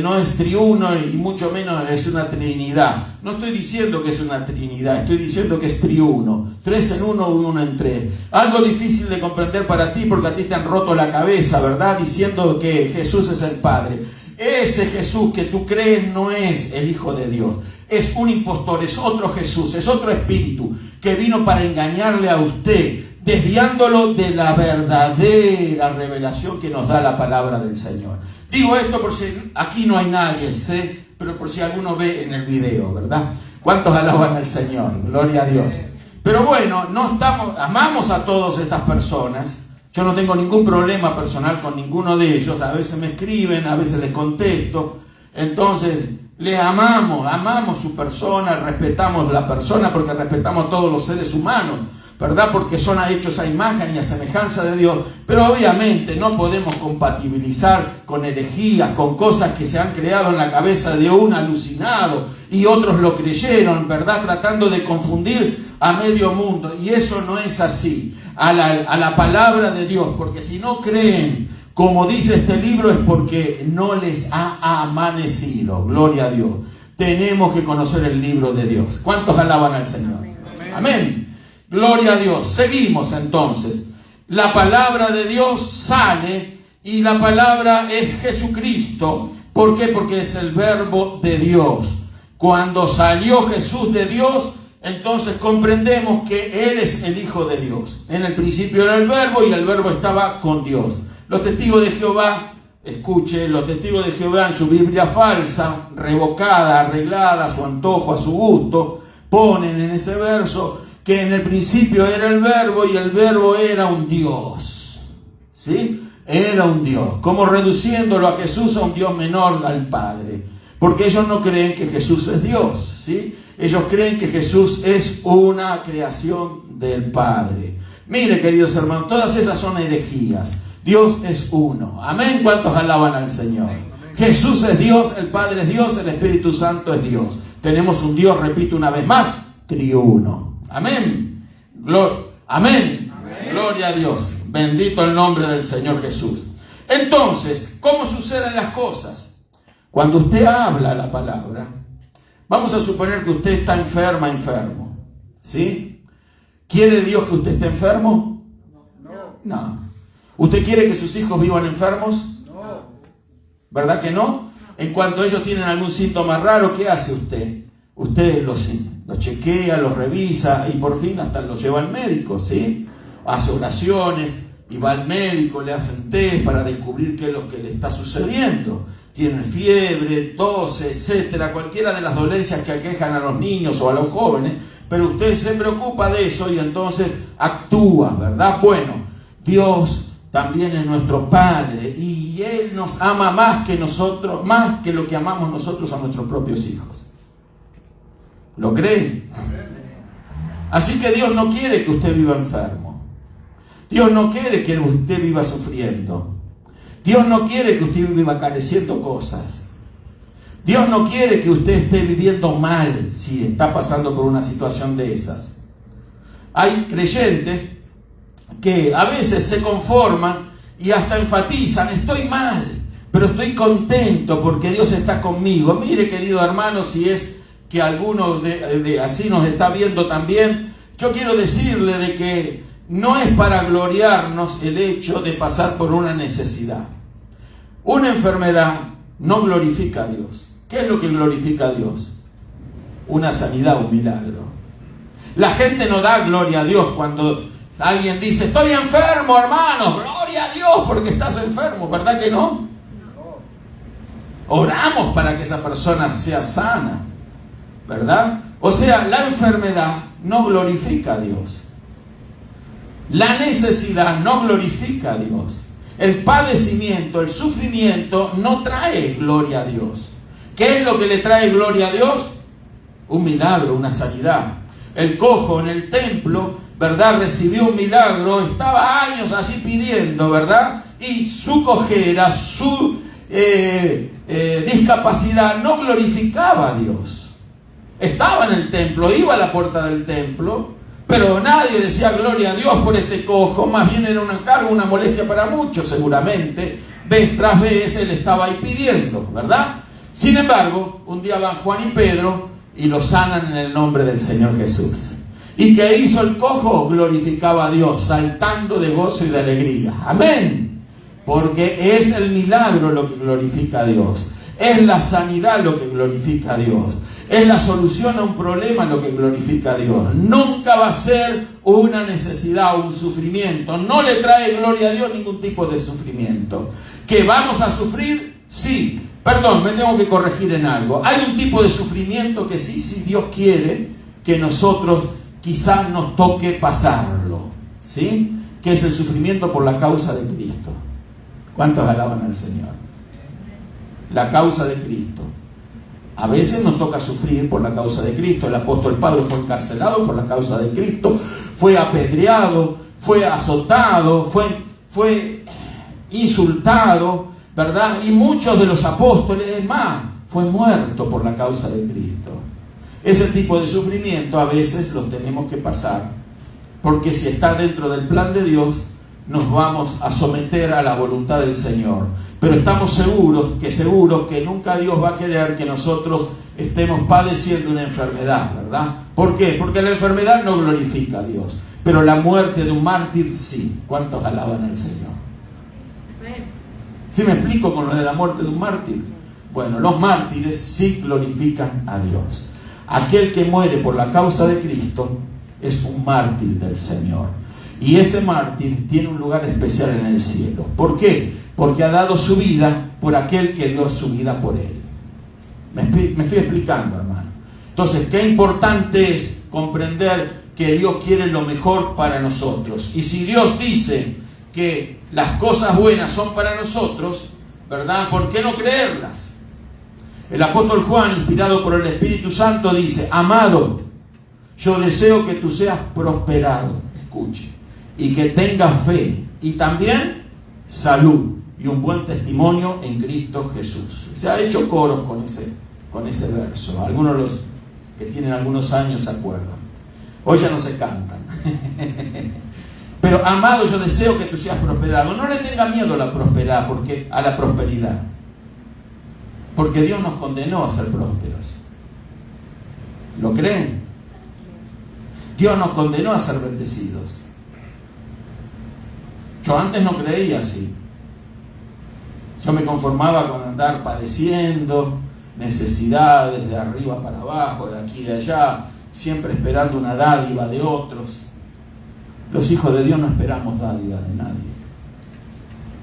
no es triuno y mucho menos es una trinidad. No estoy diciendo que es una trinidad, estoy diciendo que es triuno. 3 en 1 y 1 en 3. Algo difícil de comprender para ti porque a ti te han roto la cabeza, ¿verdad? Diciendo que Jesús es el Padre. Ese Jesús que tú crees no es el Hijo de Dios. Es un impostor, es otro Jesús, es otro espíritu que vino para engañarle a usted, desviándolo de la verdadera revelación que nos da la palabra del Señor. Digo esto por si aquí no hay nadie, sé, pero por si alguno ve en el video, ¿verdad? ¿Cuántos alaban al Señor? Gloria a Dios. Pero bueno, amamos a todas estas personas. Yo no tengo ningún problema personal con ninguno de ellos. A veces me escriben, a veces les contesto. Entonces, les amamos su persona, respetamos la persona porque respetamos a todos los seres humanos, ¿verdad? Porque son hechos a imagen y a semejanza de Dios. Pero obviamente no podemos compatibilizar con herejías, con cosas que se han creado en la cabeza de un alucinado y otros lo creyeron, ¿verdad? Tratando de confundir a medio mundo. Y eso no es así. A la palabra de Dios, porque si no creen como dice este libro es porque no les ha amanecido. Gloria a Dios. Tenemos que conocer el libro de Dios. ¿Cuántos alaban al Señor? Amén. Amén. Gloria a Dios. Seguimos entonces. La palabra de Dios sale y la palabra es Jesucristo. ¿Por qué? Porque es el verbo de Dios. Cuando salió Jesús de Dios, entonces comprendemos que Él es el Hijo de Dios. En el principio era el verbo y el verbo estaba con Dios. Los testigos de Jehová, escuche, los testigos de Jehová en su Biblia falsa, revocada, arreglada a su antojo, a su gusto, ponen en ese verso que en el principio era el verbo y el verbo era un Dios. ¿Sí? Era un Dios. Como reduciéndolo a Jesús a un Dios menor al Padre. Porque ellos no creen que Jesús es Dios. ¿Sí? Ellos creen que Jesús es una creación del Padre. Mire, queridos hermanos, todas esas son herejías. Dios es uno. Amén. ¿Cuántos alaban al Señor? Amén. Jesús es Dios, el Padre es Dios, el Espíritu Santo es Dios. Tenemos un Dios, repito una vez más, triuno. Amén. Amén. Amén. Gloria a Dios. Bendito el nombre del Señor Jesús. Entonces, ¿cómo suceden las cosas? Cuando usted habla la palabra, vamos a suponer que usted está enfermo. ¿Sí? ¿Quiere Dios que usted esté enfermo? No. ¿Usted quiere que sus hijos vivan enfermos? No. ¿Verdad que no? En cuanto ellos tienen algún síntoma raro, ¿qué hace usted? Usted los chequea, los revisa y por fin hasta los lleva al médico, ¿sí? Hace oraciones y va al médico, le hacen test para descubrir qué es lo que le está sucediendo. Tienen fiebre, tos, etcétera, cualquiera de las dolencias que aquejan a los niños o a los jóvenes, pero usted se preocupa de eso y entonces actúa, ¿verdad? Bueno, Dios también es nuestro Padre y Él nos ama más que nosotros, más que lo que amamos nosotros a nuestros propios hijos. ¿Lo creen? Así que Dios no quiere que usted viva enfermo. Dios no quiere que usted viva sufriendo. Dios no quiere que usted viva careciendo cosas. Dios no quiere que usted esté viviendo mal si está pasando por una situación de esas. Hay creyentes que a veces se conforman y hasta enfatizan, estoy mal, pero estoy contento porque Dios está conmigo. Mire, querido hermano, si es que alguno de así nos está viendo también, yo quiero decirle de que no es para gloriarnos el hecho de pasar por una necesidad. Una enfermedad no glorifica a Dios. ¿Qué es lo que glorifica a Dios? Una sanidad, un milagro. La gente no da gloria a Dios cuando alguien dice, estoy enfermo, hermano, gloria a Dios porque estás enfermo, ¿verdad que no? Oramos para que esa persona sea sana, ¿verdad? O sea, la enfermedad no glorifica a Dios. La necesidad no glorifica a Dios. El padecimiento, el sufrimiento no trae gloria a Dios. ¿Qué es lo que le trae gloria a Dios? Un milagro, una sanidad. El cojo en el templo, ¿verdad? Recibió un milagro, estaba años así pidiendo, ¿verdad? Y su cojera, su discapacidad no glorificaba a Dios. Estaba en el templo, iba a la puerta del templo, Pero nadie decía gloria a Dios por este cojo, más bien era una carga, una molestia para muchos seguramente. Vez tras vez él estaba ahí pidiendo, ¿verdad? Sin embargo, un día van Juan y Pedro y lo sanan en el nombre del Señor Jesús. ¿Y qué hizo el cojo? Glorificaba a Dios, saltando de gozo y de alegría. Amén. Porque es el milagro lo que glorifica a Dios. Es la sanidad lo que glorifica a Dios. Es la solución a un problema lo que glorifica a Dios. Nunca va a ser una necesidad o un sufrimiento. No le trae gloria a Dios ningún tipo de sufrimiento. ¿Que vamos a sufrir? Sí. Perdón, me tengo que corregir en algo. Hay un tipo de sufrimiento que sí, si Dios quiere, que nosotros quizás nos toque pasarlo, ¿sí? Que es el sufrimiento por la causa de Cristo. ¿Cuántos alaban al Señor? La causa de Cristo. A veces nos toca sufrir por la causa de Cristo. El apóstol Pablo fue encarcelado por la causa de Cristo, fue apedreado, fue azotado, fue insultado, ¿verdad? Y muchos de los apóstoles, es más, fue muerto por la causa de Cristo. Ese tipo de sufrimiento a veces los tenemos que pasar, porque si está dentro del plan de Dios, nos vamos a someter a la voluntad del Señor. Pero estamos seguros que nunca Dios va a querer que nosotros estemos padeciendo una enfermedad, ¿verdad? ¿Por qué? Porque la enfermedad no glorifica a Dios, pero la muerte de un mártir sí. ¿Cuántos alaban al Señor? ¿Sí me explico con lo de la muerte de un mártir? Bueno, los mártires sí glorifican a Dios. Aquel que muere por la causa de Cristo es un mártir del Señor. Y ese mártir tiene un lugar especial en el cielo. ¿Por qué? Porque ha dado su vida por aquel que dio su vida por él. Me estoy explicando, hermano. Entonces, qué importante es comprender que Dios quiere lo mejor para nosotros. Y si Dios dice que las cosas buenas son para nosotros, ¿verdad? ¿Por qué no creerlas? El apóstol Juan, inspirado por el Espíritu Santo, dice: amado, yo deseo que tú seas prosperado, escuche, y que tengas fe, y también salud, y un buen testimonio en Cristo Jesús. Se ha hecho coros con ese verso. Algunos de los que tienen algunos años se acuerdan. Hoy ya no se cantan. Pero amado, yo deseo que tú seas prosperado. No le tenga miedo a la prosperidad, porque Dios nos condenó a ser prósperos. ¿Lo creen? Dios nos condenó a ser bendecidos. Yo antes no creía así. Yo me conformaba con andar padeciendo necesidades de arriba para abajo, de aquí y de allá, siempre esperando una dádiva de otros. Los hijos de Dios no esperamos dádivas de nadie.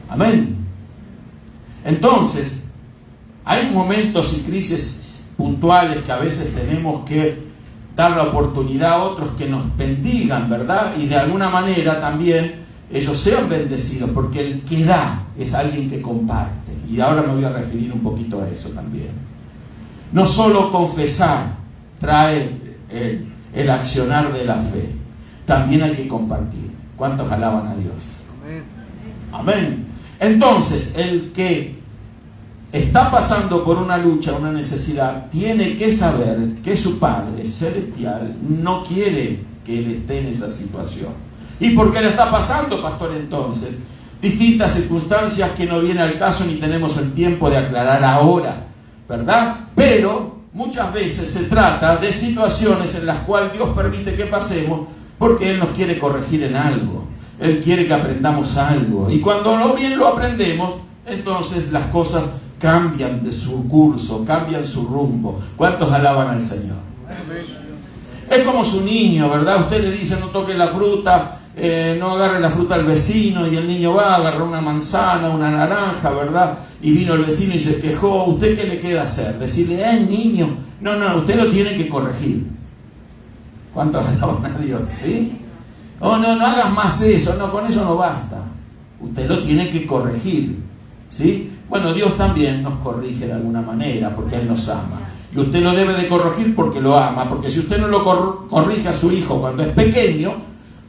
Amén. Entonces, hay momentos y crisis puntuales que a veces tenemos que dar la oportunidad a otros que nos bendigan, ¿verdad? Y de alguna manera también ellos sean bendecidos, porque el que da es alguien que comparte. Y ahora me voy a referir un poquito a eso también. No solo confesar trae el accionar de la fe, también hay que compartir. ¿Cuántos alaban a Dios? Amén. Entonces, el que está pasando por una lucha, una necesidad, tiene que saber que su Padre Celestial no quiere que él esté en esa situación. ¿Y por qué le está pasando, pastor, entonces? Distintas circunstancias que no viene al caso ni tenemos el tiempo de aclarar ahora, ¿verdad? Pero muchas veces se trata de situaciones en las cuales Dios permite que pasemos porque Él nos quiere corregir en algo. Él quiere que aprendamos algo. Y cuando bien lo aprendemos, entonces las cosas cambian de su curso, cambian su rumbo. ¿Cuántos alaban al Señor? Es como su niño, ¿verdad? Usted le dice: no toque la fruta, no agarre la fruta al vecino, y el niño va a agarrar una manzana, una naranja, ¿verdad? Y vino el vecino y se quejó. ¿Usted qué le queda hacer? Decirle: niño. No, usted lo tiene que corregir. ¿Cuántos alaban a Dios? ¿Sí? Oh, no hagas más eso, no, con eso no basta. Usted lo tiene que corregir, ¿sí? Bueno, Dios también nos corrige de alguna manera porque Él nos ama. Y usted lo debe de corregir porque lo ama, porque si usted no lo corrige a su hijo cuando es pequeño,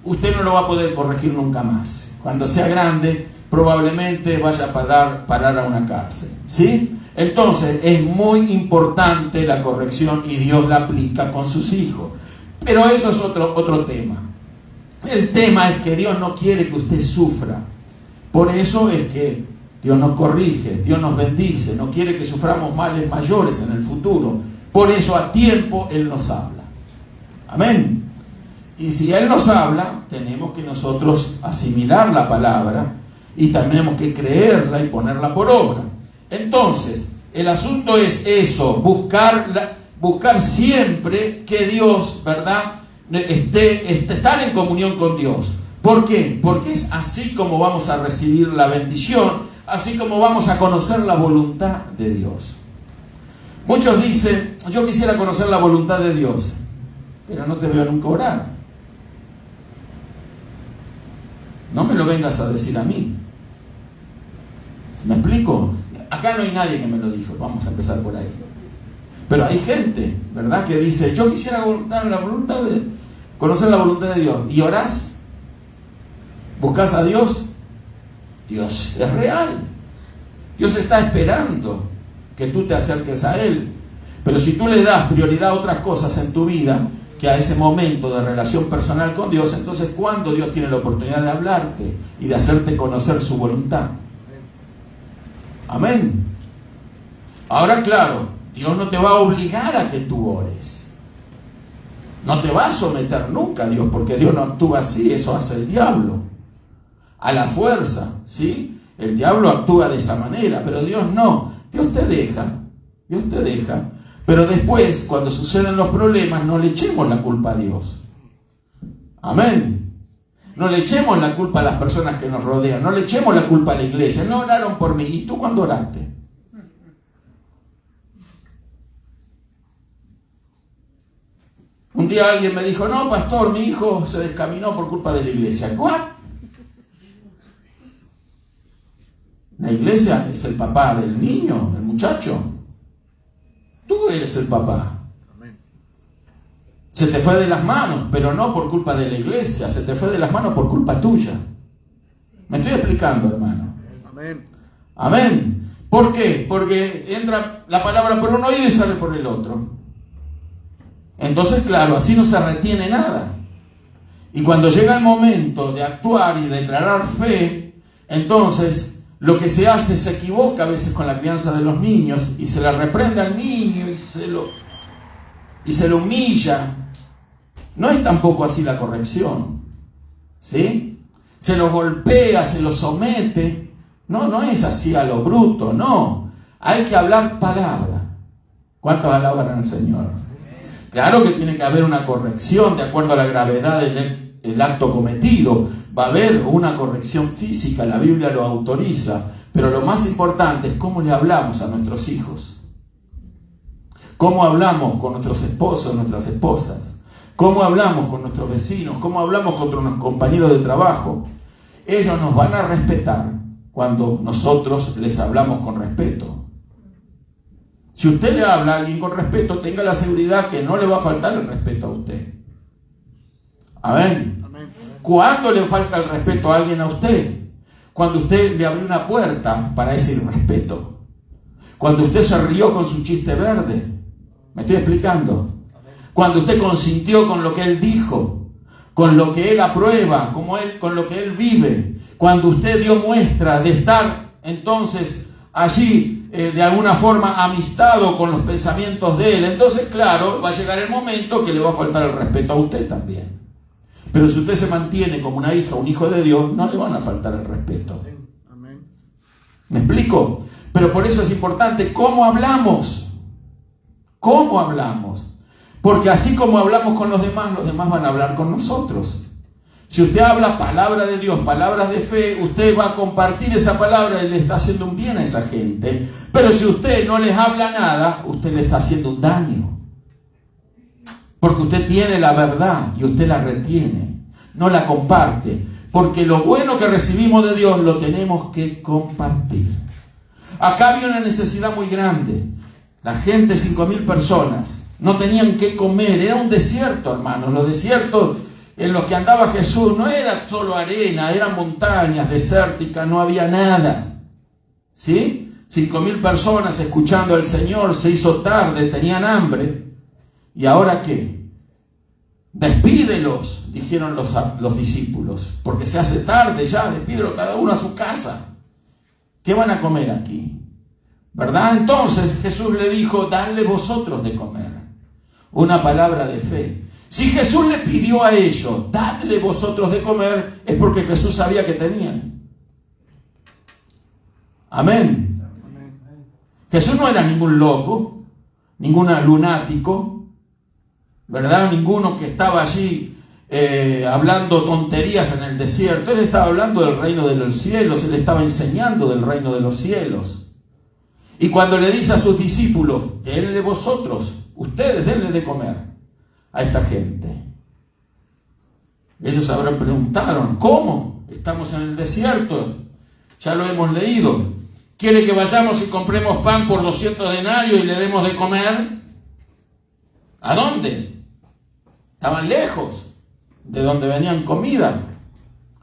usted no lo va a poder corregir nunca más. Cuando sea grande, probablemente vaya a parar a una cárcel, ¿sí? Entonces, es muy importante la corrección y Dios la aplica con sus hijos. Pero eso es otro tema. El tema es que Dios no quiere que usted sufra. Por eso es que Dios nos corrige, Dios nos bendice, no quiere que suframos males mayores en el futuro. Por eso a tiempo Él nos habla. Amén. Y si Él nos habla, tenemos que nosotros asimilar la palabra y tenemos que creerla y ponerla por obra. Entonces, el asunto es eso, buscar siempre que Dios, ¿verdad?, estar en comunión con Dios. ¿Por qué? Porque es así como vamos a recibir la bendición, así como vamos a conocer la voluntad de Dios. Muchos dicen, yo quisiera conocer la voluntad de Dios, pero no te veo nunca orar. No me lo vengas a decir a mí. ¿Me explico? Acá no hay nadie que me lo dijo, vamos a empezar por ahí. Pero hay gente, ¿verdad?, que dice, yo quisiera conocer la voluntad de Dios. ¿Y orás? ¿Buscas a Dios? Dios es real. Dios está esperando que tú te acerques a Él. Pero si tú le das prioridad a otras cosas en tu vida que a ese momento de relación personal con Dios, entonces ¿cuándo Dios tiene la oportunidad de hablarte y de hacerte conocer su voluntad? Amén. Ahora, claro, Dios no te va a obligar a que tú ores. No te va a someter nunca a Dios, porque Dios no actúa así, eso hace el diablo. A la fuerza, ¿sí? El diablo actúa de esa manera, pero Dios no. Dios te deja. Pero después, cuando suceden los problemas, no le echemos la culpa a Dios. Amén. No le echemos la culpa a las personas que nos rodean, no le echemos la culpa a la iglesia. No oraron por mí. ¿Y tú cuándo oraste? Un día alguien me dijo, no, pastor, mi hijo se descaminó por culpa de la iglesia. ¿Cuál? La iglesia es el papá del niño, del muchacho. Tú eres el papá. Se te fue de las manos, pero no por culpa de la iglesia, se te fue de las manos por culpa tuya. ¿Me estoy explicando, hermano? Amén. Amén. ¿Por qué? Porque entra la palabra por un oído y sale por el otro. Entonces, claro, así no se retiene nada. Y cuando llega el momento de actuar y declarar fe, entonces lo que se hace, se equivoca a veces con la crianza de los niños y se le reprende al niño y se lo humilla. No es tampoco así la corrección, ¿sí? Se lo golpea, se lo somete. No es así a lo bruto, no. Hay que hablar palabra. ¿Cuántos alaban al Señor? Claro que tiene que haber una corrección de acuerdo a la gravedad del acto cometido. Va a haber una corrección física, la Biblia lo autoriza. Pero lo más importante es cómo le hablamos a nuestros hijos. Cómo hablamos con nuestros esposos, nuestras esposas. Cómo hablamos con nuestros vecinos. Cómo hablamos con nuestros compañeros de trabajo. Ellos nos van a respetar cuando nosotros les hablamos con respeto. Si usted le habla a alguien con respeto, tenga la seguridad que no le va a faltar el respeto a usted. Amén. ¿Cuándo le falta el respeto a alguien a usted? Cuando usted le abrió una puerta para ese irrespeto. Cuando usted se rió con su chiste verde. ¿Me estoy explicando? Cuando usted consintió con lo que él dijo, con lo que él aprueba, con lo que él vive. Cuando usted dio muestra de estar entonces allí de alguna forma amistado con los pensamientos de él, entonces claro, va a llegar el momento que le va a faltar el respeto a usted también. Pero si usted se mantiene como una hija, un hijo de Dios, no le van a faltar el respeto. Amén. ¿Me explico? Pero por eso es importante cómo hablamos. ¿Cómo hablamos? Porque así como hablamos con los demás van a hablar con nosotros. Si usted habla palabra de Dios, palabras de fe, usted va a compartir esa palabra y le está haciendo un bien a esa gente. Pero si usted no les habla nada, usted le está haciendo un daño. Porque usted tiene la verdad y usted la retiene, no la comparte. Porque lo bueno que recibimos de Dios lo tenemos que compartir. Acá había una necesidad muy grande. La gente, 5.000 personas, no tenían qué comer. Era un desierto, hermanos. Los desiertos en los que andaba Jesús no era solo arena, eran montañas desérticas, no había nada. ¿Sí? 5.000 personas escuchando al Señor, se hizo tarde, tenían hambre. ¿Y ahora qué? Despídelos, dijeron los discípulos, porque se hace tarde ya, despídelos cada uno a su casa. ¿Qué van a comer aquí? ¿Verdad? Entonces Jesús le dijo, dadle vosotros de comer. Una palabra de fe. Si Jesús le pidió a ellos, dadle vosotros de comer, es porque Jesús sabía que tenían. Amén. Jesús no era ningún loco, ningún lunático, ¿verdad? Ninguno que estaba allí hablando tonterías en el desierto. Él estaba hablando del reino de los cielos, él estaba enseñando del reino de los cielos. Y cuando le dice a sus discípulos, denle vosotros, ustedes denle de comer a esta gente. Ellos habrán preguntado, ¿cómo? Estamos en el desierto, ya lo hemos leído. ¿Quiere que vayamos y compremos pan por 200 denarios y le demos de comer? ¿A dónde? Estaban lejos de donde venían comida.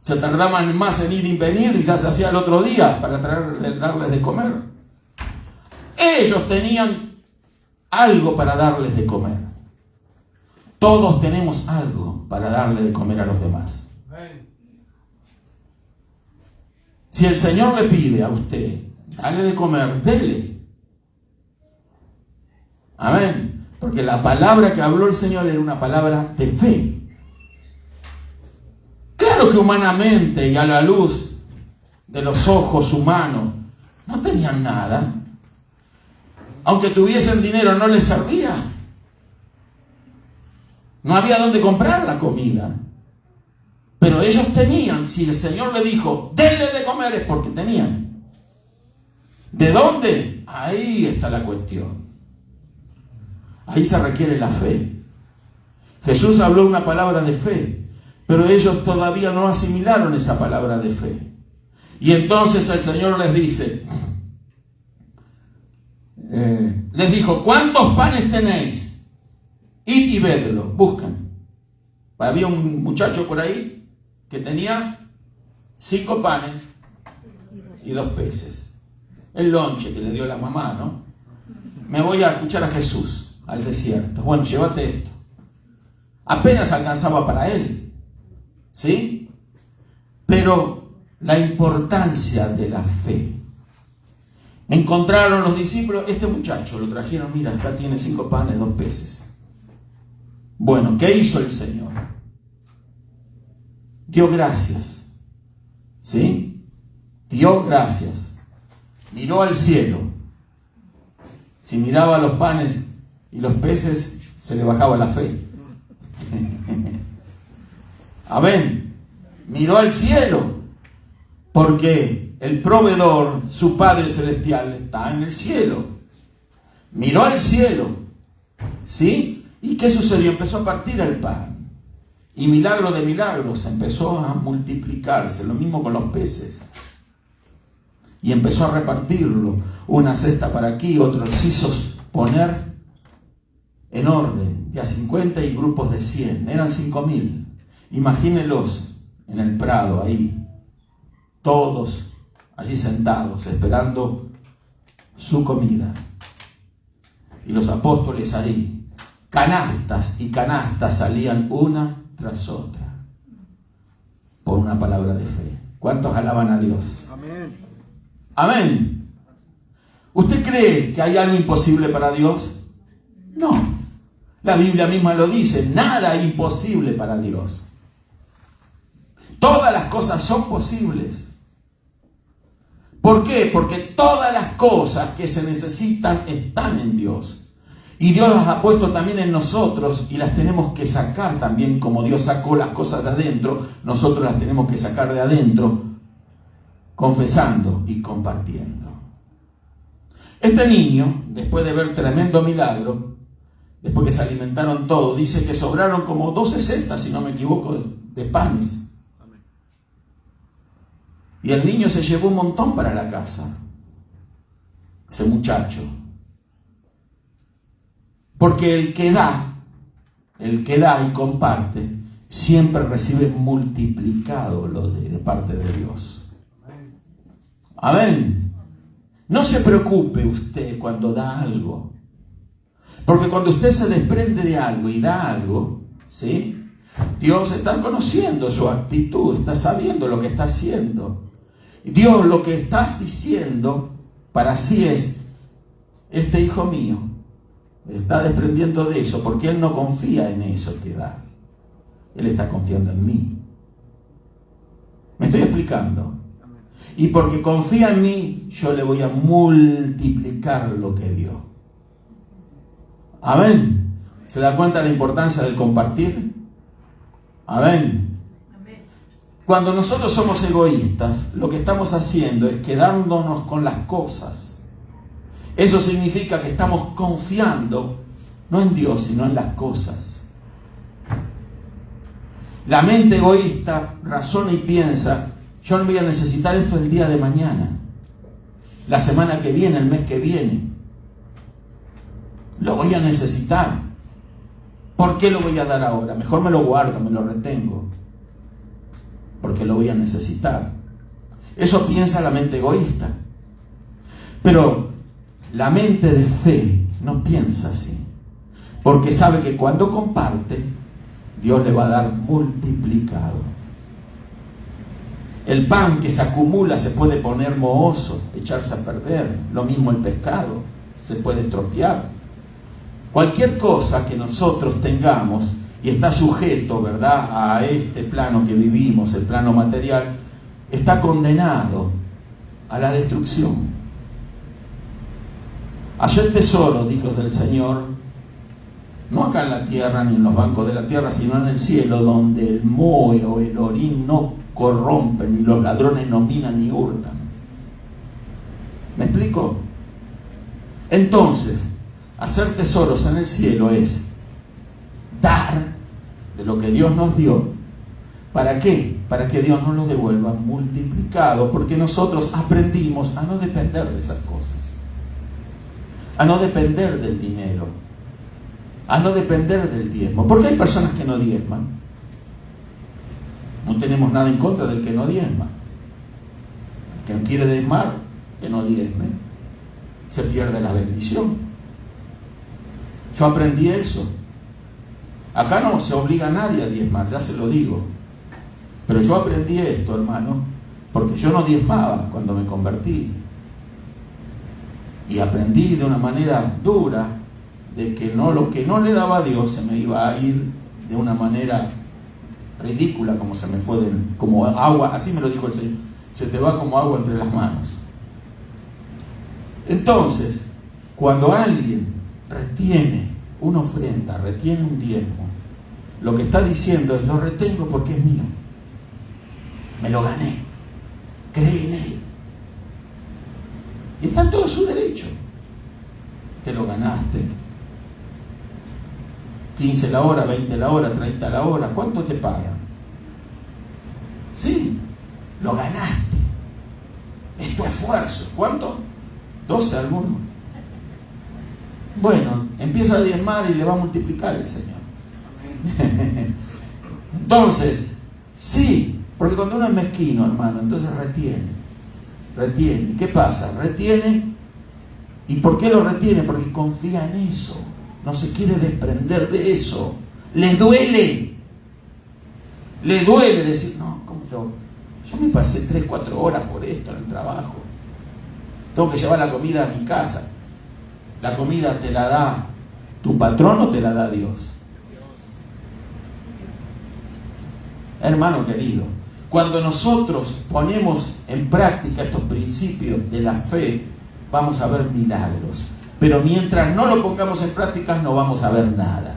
Se tardaban más en ir y venir y ya se hacía el otro día para darles de comer. Ellos tenían algo para darles de comer. Todos tenemos algo para darle de comer a los demás. Si el Señor le pide a usted, dale de comer, dele. Amén. Porque la palabra que habló el Señor era una palabra de fe. Claro que humanamente y a la luz de los ojos humanos no tenían nada. Aunque tuviesen dinero no les servía. No había dónde comprar la comida. Pero ellos tenían. Si el Señor le dijo, denle de comer, es porque tenían. ¿De dónde? Ahí está la cuestión. Ahí se requiere la fe. Jesús habló una palabra de fe, pero ellos todavía no asimilaron esa palabra de fe. Y entonces el Señor les dice, les dijo, ¿cuántos panes tenéis? Id y vedlo, buscan. Había un muchacho por ahí que tenía 5 panes y 2 peces. El lonche que le dio la mamá, ¿no? Me voy a escuchar a Jesús al desierto. Bueno, llévate esto. Apenas alcanzaba para él, ¿sí? Pero la importancia de la fe. Encontraron los discípulos, este muchacho lo trajeron, mira, acá tiene 5 panes, 2 peces. Bueno, ¿qué hizo el Señor? Dio gracias, ¿sí? Dio gracias. Miró al cielo. Si miraba los panes y los peces, se le bajaba la fe. Amén. Miró al cielo, porque el proveedor, su Padre Celestial, está en el cielo. Miró al cielo, ¿sí? ¿Y qué sucedió? Empezó a partir el pan. Y milagro de milagros, empezó a multiplicarse. Lo mismo con los peces. Y empezó a repartirlo. Una cesta para aquí, otros hizo poner en orden. De a 50 y grupos de 100. Eran 5.000. Imagínenlos en el prado ahí. Todos allí sentados, esperando su comida. Y los apóstoles ahí. Canastas y canastas salían una tras otra. Por una palabra de fe. ¿Cuántos alaban a Dios? Amén. Amén. ¿Usted cree que hay algo imposible para Dios? No. La Biblia misma lo dice. Nada imposible para Dios. Todas las cosas son posibles. ¿Por qué? Porque todas las cosas que se necesitan están en Dios. Y Dios las ha puesto también en nosotros y las tenemos que sacar también, como Dios sacó las cosas de adentro, nosotros las tenemos que sacar de adentro, confesando y compartiendo. Este niño, después de ver tremendo milagro, después que se alimentaron todos, dice que sobraron como 12 cestas, si no me equivoco, de panes. Y el niño se llevó un montón para la casa, ese muchacho. Porque el que da y comparte, siempre recibe multiplicado lo de parte de Dios. Amén. No se preocupe usted cuando da algo. Porque cuando usted se desprende de algo y da algo, ¿sí? Dios está conociendo su actitud, está sabiendo lo que está haciendo. Dios, lo que estás diciendo para sí es: este hijo mío está desprendiendo de eso porque él no confía en eso que da. Él está confiando en mí. ¿Me estoy explicando? Y porque confía en mí, yo le voy a multiplicar lo que dio. Amén. ¿Se da cuenta de la importancia del compartir? Amén. Cuando nosotros somos egoístas, lo que estamos haciendo es quedándonos con las cosas. Eso significa que estamos confiando no en Dios, sino en las cosas. La mente egoísta razona y piensa: yo no voy a necesitar esto el día de mañana, la semana que viene, el mes que viene. Lo voy a necesitar. ¿Por qué lo voy a dar ahora? Mejor me lo guardo, me lo retengo, porque lo voy a necesitar. Eso piensa la mente egoísta. Pero la mente de fe no piensa así, porque sabe que cuando comparte, Dios le va a dar multiplicado. El pan que se acumula se puede poner mohoso, echarse a perder. Lo mismo el pescado, se puede estropear. Cualquier cosa que nosotros tengamos y está sujeto, ¿verdad?, a este plano que vivimos, el plano material, está condenado a la destrucción. Hacer tesoros, hijos del Señor, no acá en la tierra ni en los bancos de la tierra, sino en el cielo, donde el moho o el orín no corrompen, ni los ladrones no minan ni hurtan. ¿Me explico? Entonces, hacer tesoros en el cielo es dar de lo que Dios nos dio. ¿Para qué? Para que Dios nos lo devuelva multiplicado, porque nosotros aprendimos a no depender de esas cosas, a no depender del dinero, a no depender del diezmo. Porque hay personas que no diezman. No tenemos nada en contra del que no diezma. El que no quiere diezmar, que no diezme. Se pierde la bendición. Yo aprendí eso. Acá no se obliga a nadie a diezmar, ya se lo digo. Pero yo aprendí esto, hermano, porque yo no diezmaba cuando me convertí. Y aprendí de una manera dura de que no, lo que no le daba a Dios se me iba a ir de una manera ridícula, como se me fue, como agua, así me lo dijo el Señor, se te va como agua entre las manos. Entonces, cuando alguien retiene una ofrenda, retiene un diezmo, lo que está diciendo es: lo retengo porque es mío, me lo gané, creí en él, y está en todo su derecho. Te lo ganaste. 15 la hora, 20 la hora, 30 la hora, ¿cuánto te pagan? Sí, lo ganaste, es tu esfuerzo. ¿Cuánto? 12 alguno. Bueno, empieza a diezmar y le va a multiplicar el Señor. Entonces, sí, porque cuando uno es mezquino, hermano, entonces retiene. ¿Qué pasa? Retiene. ¿Y por qué lo retiene? Porque confía en eso, no se quiere desprender de eso. Le duele decir: no, como yo me pasé 3-4 horas por esto en el trabajo, tengo que llevar la comida a mi casa. ¿La comida te la da tu patrón o te la da Dios? Hermano querido, cuando nosotros ponemos en práctica estos principios de la fe, vamos a ver milagros. Pero mientras no lo pongamos en práctica, no vamos a ver nada.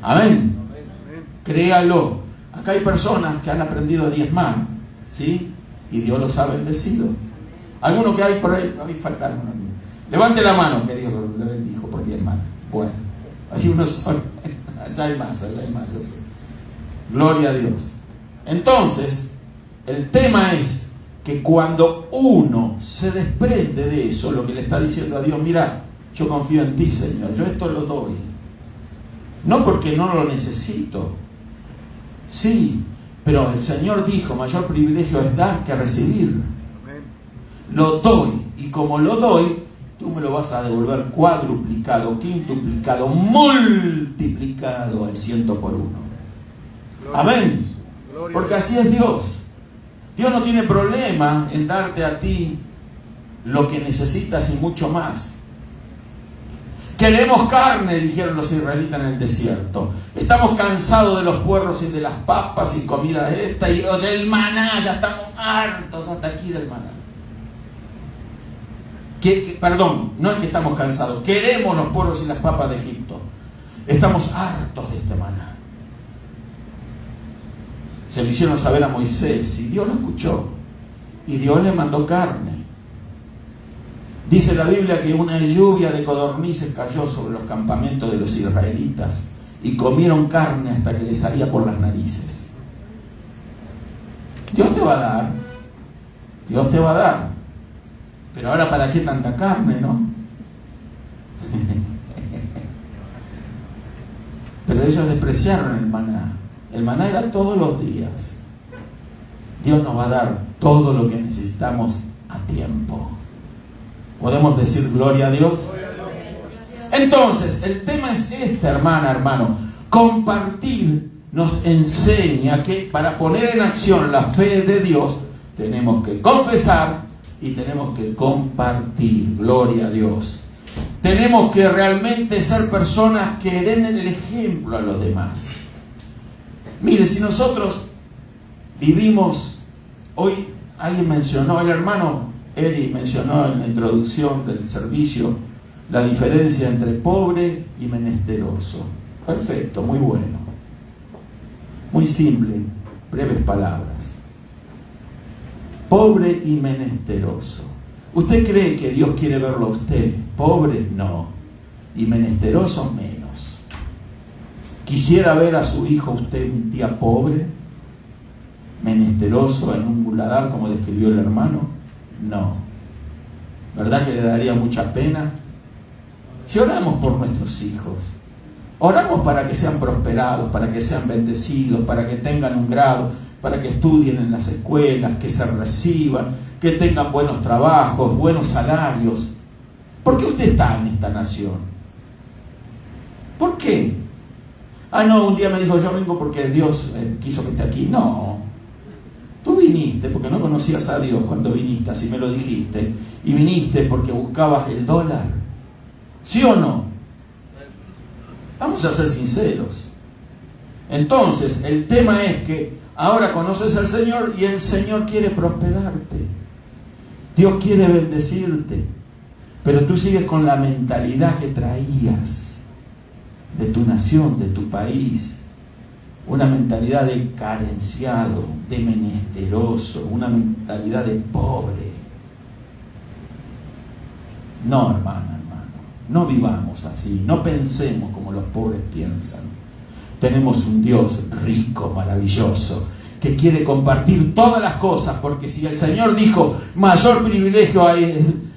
Amén. Créalo. Acá hay personas que han aprendido a diezmar, ¿sí? Y Dios los ha bendecido. Algunos que hay por ahí, a mí faltaron. Levante la mano, que Dios le bendijo por diezmar. Bueno, hay uno solo. Allá hay más, yo sé. Gloria a Dios. Entonces, el tema es que cuando uno se desprende de eso, lo que le está diciendo a Dios: mira, yo confío en ti, Señor, yo esto lo doy. No porque no lo necesito. Sí, pero el Señor dijo: mayor privilegio es dar que recibir. Lo doy, y como lo doy, tú me lo vas a devolver cuadruplicado, quintuplicado, multiplicado al 100 por 1. Amén. Porque así es Dios. Dios no tiene problema en darte a ti lo que necesitas y mucho más. Queremos carne, dijeron los israelitas en el desierto. Estamos cansados de los puerros y de las papas y comida esta y del maná. Ya estamos hartos hasta aquí del maná. Perdón, no es que estamos cansados. Queremos los puerros y las papas de Egipto. Estamos hartos de este maná. Se lo hicieron saber a Moisés y Dios lo escuchó. Y Dios le mandó carne. Dice la Biblia que una lluvia de codornices cayó sobre los campamentos de los israelitas y comieron carne hasta que les salía por las narices. Dios te va a dar. Dios te va a dar. Pero ahora, ¿para qué tanta carne, no? Pero ellos despreciaron el maná. El maná era todos los días. Dios nos va a dar todo lo que necesitamos a tiempo. ¿Podemos decir gloria a Dios? Entonces, el tema es este, hermano. Compartir nos enseña que para poner en acción la fe de Dios, tenemos que confesar y tenemos que compartir. Gloria a Dios. Tenemos que realmente ser personas que den el ejemplo a los demás. Mire, si nosotros vivimos, hoy alguien mencionó, el hermano Eri mencionó en la introducción del servicio la diferencia entre pobre y menesteroso. Perfecto, muy bueno. Muy simple, breves palabras. Pobre y menesteroso. ¿Usted cree que Dios quiere verlo a usted pobre? No. Y menesteroso menos. ¿Quisiera ver a su hijo usted un día pobre, menesteroso, en un muladar como describió el hermano? No. ¿Verdad que le daría mucha pena? Si oramos por nuestros hijos, oramos para que sean prosperados, para que sean bendecidos, para que tengan un grado, para que estudien en las escuelas, que se reciban, que tengan buenos trabajos, buenos salarios. ¿Por qué usted está en esta nación? ¿Por qué? No, un día me dijo, yo vengo porque Dios quiso que esté aquí. No. Tú viniste porque no conocías a Dios cuando viniste, así me lo dijiste. Y viniste porque buscabas el dólar. ¿Sí o no? Vamos a ser sinceros. Entonces, el tema es que ahora conoces al Señor y el Señor quiere prosperarte. Dios quiere bendecirte. Pero tú sigues con la mentalidad que traías de tu nación, de tu país. Una mentalidad de carenciado, de menesteroso, una mentalidad de pobre. No, hermano, no vivamos así, no pensemos como los pobres piensan. Tenemos un Dios rico, maravilloso, que quiere compartir todas las cosas, porque si el Señor dijo, mayor privilegio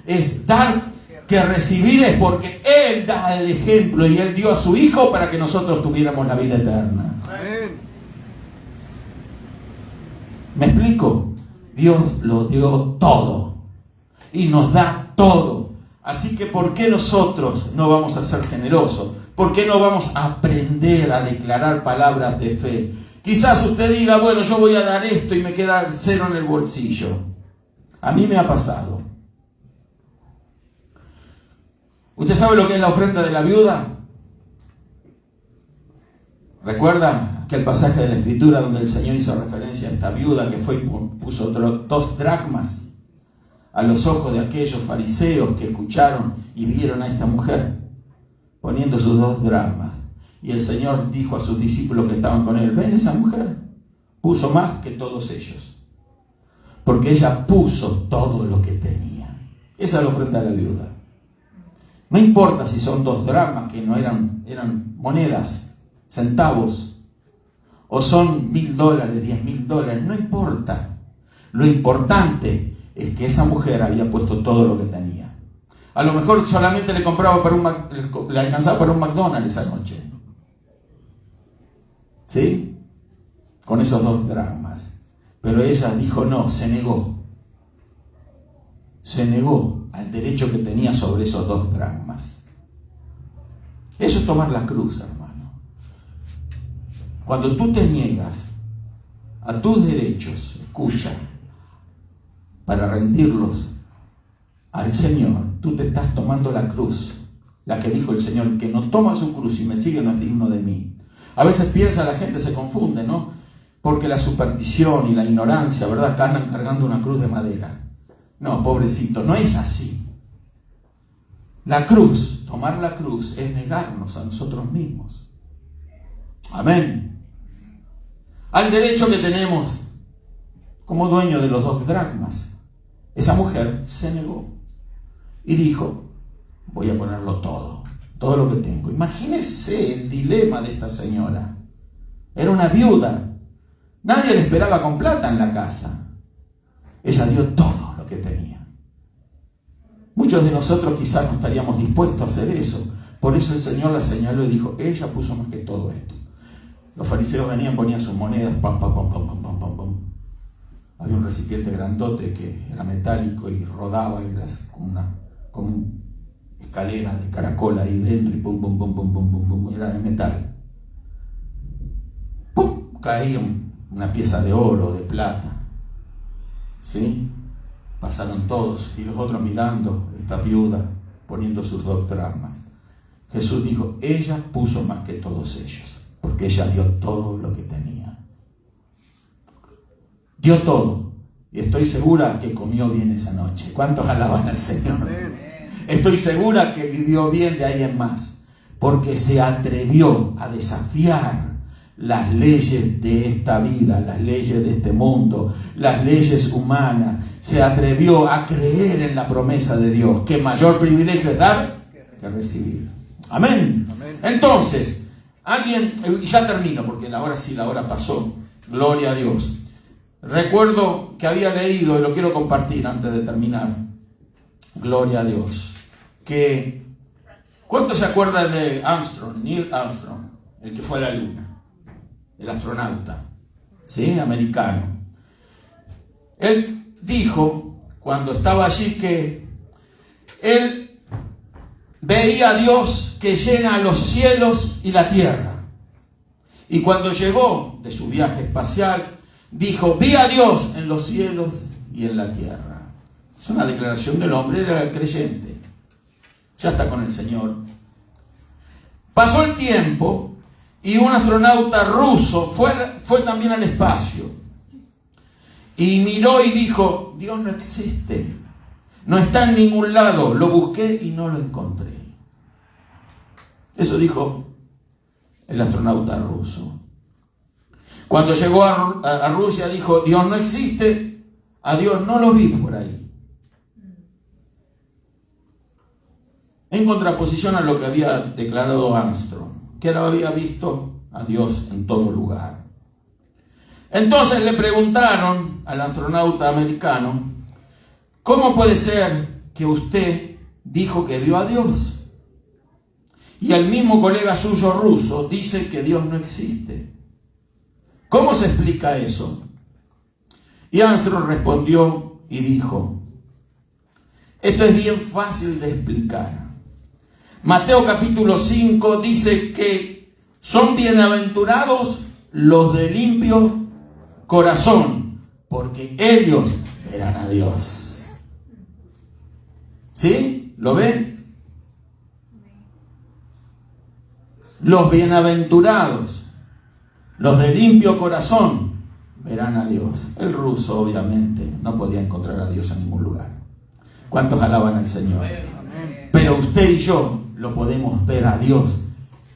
es dar que recibir, es porque Él da el ejemplo y Él dio a su Hijo para que nosotros tuviéramos la vida eterna. ¿Me explico? Dios lo dio todo y nos da todo. Así que ¿por qué nosotros no vamos a ser generosos? ¿Por qué no vamos a aprender a declarar palabras de fe? Quizás usted diga, bueno, yo voy a dar esto y me queda cero en el bolsillo. A mí me ha pasado. ¿Usted sabe lo que es la ofrenda de la viuda? ¿Recuerda aquel pasaje de la Escritura donde el Señor hizo referencia a esta viuda que fue y puso 2 dracmas a los ojos de aquellos fariseos que escucharon y vieron a esta mujer poniendo sus 2 dracmas? Y el Señor dijo a sus discípulos que estaban con él, ven, esa mujer puso más que todos ellos, porque ella puso todo lo que tenía. Esa es la ofrenda de la viuda. No importa si son 2 dracmas, que no eran monedas, centavos, o son $1,000, $10,000, no importa. Lo importante es que esa mujer había puesto todo lo que tenía. A lo mejor solamente le alcanzaba para un McDonald's esa noche. ¿Sí? Con esos 2 dracmas. Pero ella dijo no, se negó. Se negó al derecho que tenía sobre esos 2 dracmas. Eso es tomar la cruz, hermano. Cuando tú te niegas a tus derechos, escucha, para rendirlos al Señor, tú te estás tomando la cruz, la que dijo el Señor, que no toma su cruz y me sigue no es digno de mí. A veces piensa, la gente se confunde, ¿no? Porque la superstición y la ignorancia, ¿verdad?, andan cargando una cruz de madera. No, pobrecito, no es así. La cruz, tomar la cruz, es negarnos a nosotros mismos. Amén. Al derecho que tenemos como dueño de los 2 dracmas. Esa mujer se negó y dijo, voy a ponerlo todo lo que tengo. Imagínese el dilema de esta señora. Era una viuda. Nadie le esperaba con plata en la casa. Ella dio todo lo que tenía. Muchos de nosotros quizás no estaríamos dispuestos a hacer eso. Por eso el Señor la señaló y dijo, ella puso más que todo esto. Los fariseos venían, ponían sus monedas, pam, pam, pam, pam, pam, pam, pam. Había un recipiente grandote que era metálico y rodaba y era como una escalera de caracol ahí dentro y pum, pum, pum, pum, pum, pum, pum, era de metal. ¡Pum! Caía una pieza de oro, de plata. ¿Sí? Pasaron todos y los otros mirando esta viuda poniendo sus 2 dracmas. Jesús dijo, ella puso más que todos ellos, porque ella dio todo lo que tenía. Dio todo. Y estoy segura que comió bien esa noche. ¿Cuántos alaban al Señor? Estoy segura que vivió bien de ahí en más, porque se atrevió a desafiar las leyes de esta vida, las leyes de este mundo, las leyes humanas. Se atrevió a creer en la promesa de Dios, que mayor privilegio es dar que recibir. Amén. Amén. Entonces, alguien, y ya termino, porque la hora pasó. Gloria a Dios. Recuerdo que había leído, y lo quiero compartir antes de terminar. Gloria a Dios. ¿Cuántos se acuerdan de Armstrong, Neil Armstrong, el que fue a la luna? El astronauta, ¿sí? Americano. Él dijo, cuando estaba allí, que él veía a Dios que llena los cielos y la tierra. Y cuando llegó de su viaje espacial, dijo, vi a Dios en los cielos y en la tierra. Es una declaración del hombre, era creyente. Ya está con el Señor. Pasó el tiempo y un astronauta ruso fue también al espacio. Y miró y dijo, Dios no existe. No está en ningún lado. Lo busqué y no lo encontré. Eso dijo el astronauta ruso. Cuando llegó a Rusia dijo, Dios no existe. A Dios no lo vi por ahí. En contraposición a lo que había declarado Armstrong, que él había visto a Dios en todo lugar. Entonces le preguntaron al astronauta americano, ¿cómo puede ser que usted dijo que vio a Dios? Y el mismo colega suyo ruso dice que Dios no existe. ¿Cómo se explica eso? Y Armstrong respondió y dijo, esto es bien fácil de explicar. Mateo capítulo 5 dice que son bienaventurados los de limpio corazón, porque ellos verán a Dios. ¿Sí? ¿Lo ven? Los bienaventurados, los de limpio corazón, verán a Dios. El ruso obviamente no podía encontrar a Dios en ningún lugar. ¿Cuántos alaban al Señor? Pero usted y yo lo podemos ver a Dios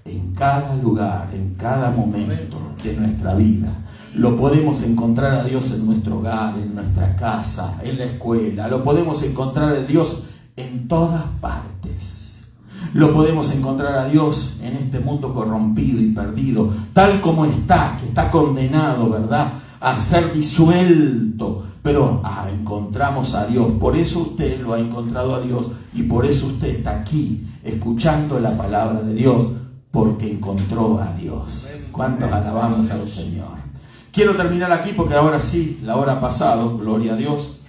en cada lugar, en cada momento de nuestra vida. Lo podemos encontrar a Dios en nuestro hogar, en nuestra casa, en la escuela. Lo podemos encontrar a Dios en todas partes. Lo podemos encontrar a Dios en este mundo corrompido y perdido, tal como está, que está condenado, ¿verdad?, a ser disuelto. Pero encontramos a Dios. Por eso usted lo ha encontrado a Dios y por eso usted está aquí escuchando la palabra de Dios, porque encontró a Dios. ¿Cuántos alabamos al Señor? Quiero terminar aquí porque ahora sí, la hora ha pasado, gloria a Dios.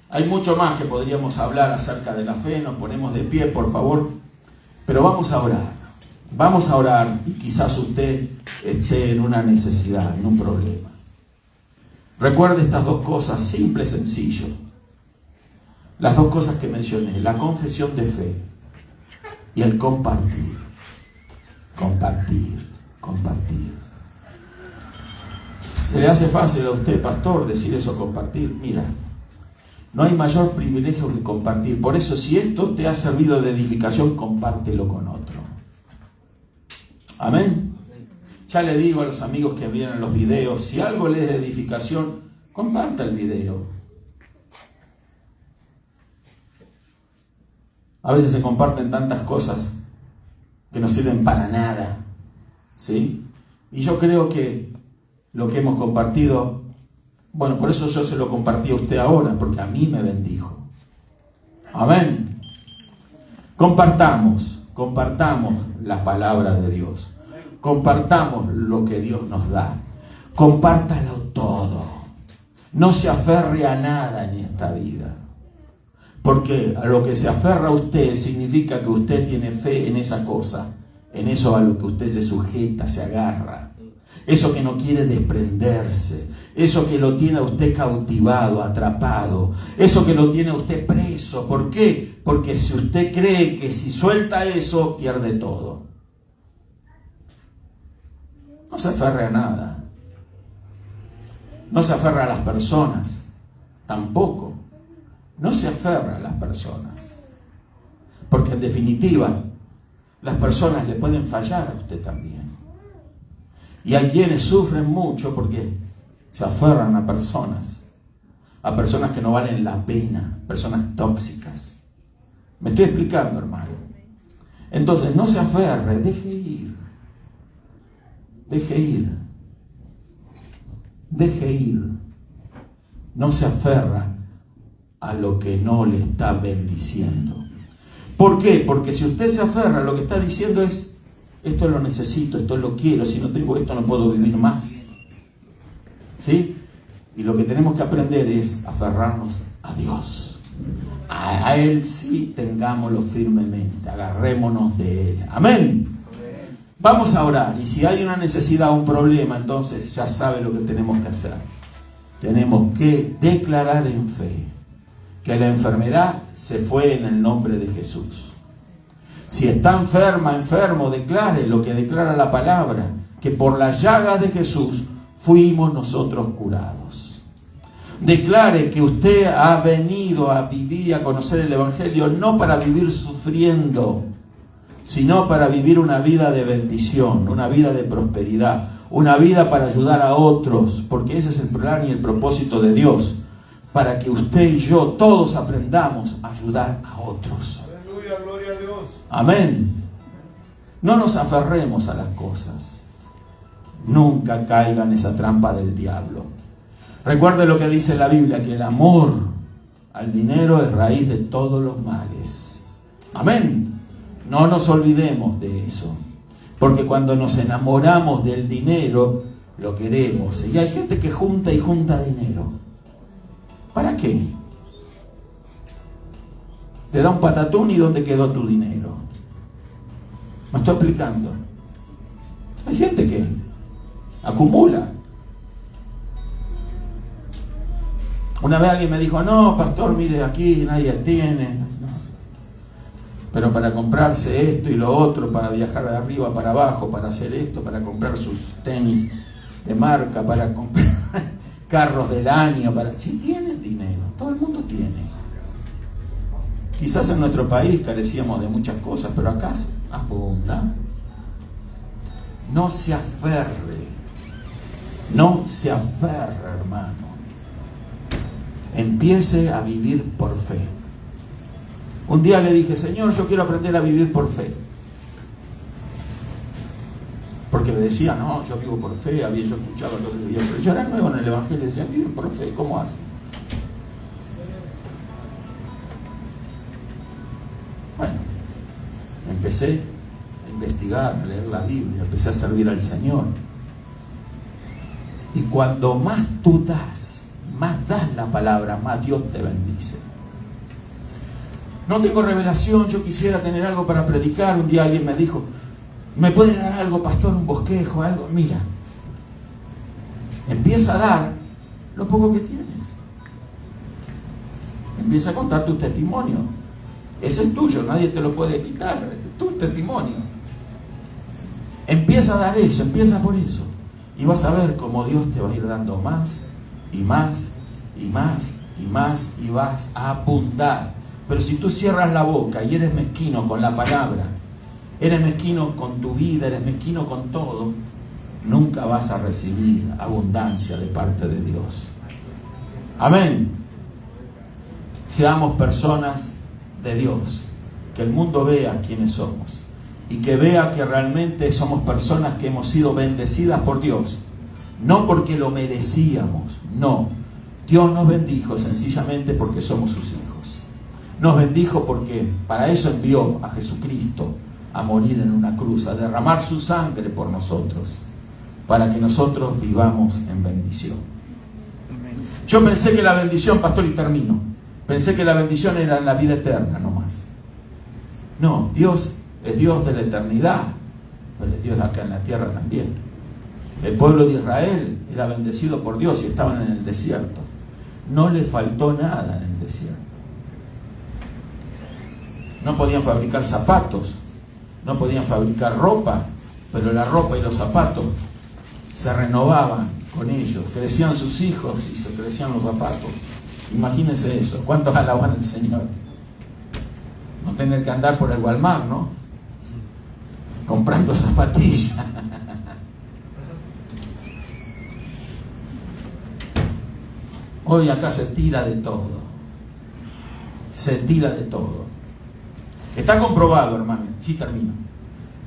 Hay mucho más que podríamos hablar acerca de la fe. Nos ponemos de pie, por favor. Pero vamos a orar. Vamos a orar y quizás usted esté en una necesidad, en un problema. Recuerde estas dos cosas, simple y sencillo. Las dos cosas que mencioné, la confesión de fe y el compartir. Compartir. ¿Se le hace fácil a usted, pastor, decir eso, compartir? Mira, no hay mayor privilegio que compartir. Por eso, si esto te ha servido de edificación, compártelo con otro. Amén. Ya le digo a los amigos que vieron los videos, si algo les es de edificación, comparta el video. A veces se comparten tantas cosas que no sirven para nada, ¿sí? Y yo creo que lo que hemos compartido, bueno, por eso yo se lo compartí a usted ahora, porque a mí me bendijo. Amén. Compartamos la palabra de Dios. Compartamos lo que Dios nos da. Compártalo todo. No se aferre a nada en esta vida. Porque a lo que se aferra usted significa que usted tiene fe en esa cosa. En eso a lo que usted se sujeta, se agarra. Eso que no quiere desprenderse. Eso que lo tiene a usted cautivado, atrapado. Eso que lo tiene a usted preso. ¿Por qué? Porque si usted cree que si suelta eso, pierde todo. No se aferre a nada. No se aferra a las personas. Tampoco. No se aferra a las personas. Porque en definitiva, las personas le pueden fallar a usted también. Y hay quienes sufren mucho porque se aferran a personas que no valen la pena, personas tóxicas. ¿Me estoy explicando, hermano? Entonces, no se aferre, deje ir. Deje ir. Deje ir. No se aferra a lo que no le está bendiciendo. ¿Por qué? Porque si usted se aferra, lo que está diciendo es: esto lo necesito, esto lo quiero, si no tengo esto no puedo vivir más. ¿Sí? Y lo que tenemos que aprender es aferrarnos a Dios. A Él sí tengámoslo firmemente, agarrémonos de Él. Amén. Vamos a orar, y si hay una necesidad, un problema, entonces ya sabe lo que tenemos que hacer. Tenemos que declarar en fe que la enfermedad se fue en el nombre de Jesús. Si está enfermo, declare lo que declara la palabra, que por las llagas de Jesús fuimos nosotros curados. Declare que usted ha venido a vivir y a conocer el Evangelio no para vivir sufriendo, sino para vivir una vida de bendición, una vida de prosperidad, una vida para ayudar a otros, porque ese es el plan y el propósito de Dios, para que usted y yo todos aprendamos a ayudar a otros. Aleluya, gloria a Dios. Amén. No nos aferremos a las cosas. Nunca caiga en esa trampa del diablo. Recuerde lo que dice la Biblia, que el amor al dinero es raíz de todos los males. Amén. No nos olvidemos de eso. Porque cuando nos enamoramos del dinero, lo queremos. Y hay gente que junta y junta dinero. ¿Para qué? Te da un patatún y ¿dónde quedó tu dinero? ¿Me estoy explicando? Hay gente que acumula. Una vez alguien me dijo: no, pastor, mire, aquí nadie tiene. Pero para comprarse esto y lo otro, para viajar de arriba para abajo, para hacer esto, para comprar sus tenis de marca, para comprar carros del año, si tienen dinero, todo el mundo tiene. Quizás en nuestro país carecíamos de muchas cosas, pero acá abunda. No se aferre, hermano. Empiece a vivir por fe. Un día le dije: Señor, yo quiero aprender a vivir por fe. Porque me decía: no, yo vivo por fe. Yo escuchaba lo que vivía, pero yo era nuevo en el Evangelio y decía: viven por fe. ¿Cómo hacen? Bueno, empecé a investigar, a leer la Biblia, empecé a servir al Señor. Y cuando más tú das, más das la palabra, más Dios te bendice. No tengo revelación, yo quisiera tener algo para predicar. Un día alguien me dijo: ¿Me puede dar algo, pastor? Un bosquejo, algo. Mira, empieza a dar lo poco que tienes. Empieza a contar tu testimonio. Ese es tuyo, nadie te lo puede quitar. Es tu testimonio. Empieza a dar eso, empieza por eso. Y vas a ver cómo Dios te va a ir dando más y más y más y más y vas a abundar. Pero si tú cierras la boca y eres mezquino con la palabra, eres mezquino con tu vida, eres mezquino con todo, nunca vas a recibir abundancia de parte de Dios. Amén. Seamos personas de Dios, que el mundo vea quiénes somos y que vea que realmente somos personas que hemos sido bendecidas por Dios, no porque lo merecíamos, no. Dios nos bendijo sencillamente porque somos sus hijos. Nos bendijo porque para eso envió a Jesucristo a morir en una cruz, a derramar su sangre por nosotros, para que nosotros vivamos en bendición. Yo pensé que la bendición, pastor, y termino, pensé que la bendición era en la vida eterna nomás. No, Dios es Dios de la eternidad, pero es Dios acá en la tierra también. El pueblo de Israel era bendecido por Dios y estaban en el desierto. No le faltó nada en el desierto. No podían fabricar zapatos, no podían fabricar ropa, pero la ropa y los zapatos se renovaban con ellos. Crecían sus hijos y se crecían los zapatos. Imagínense eso. ¿Cuántos alaban al Señor? No tener que andar por el Walmart, ¿no? Comprando zapatillas. Hoy acá se tira de todo. Se tira de todo. Está comprobado, hermano, sí termino.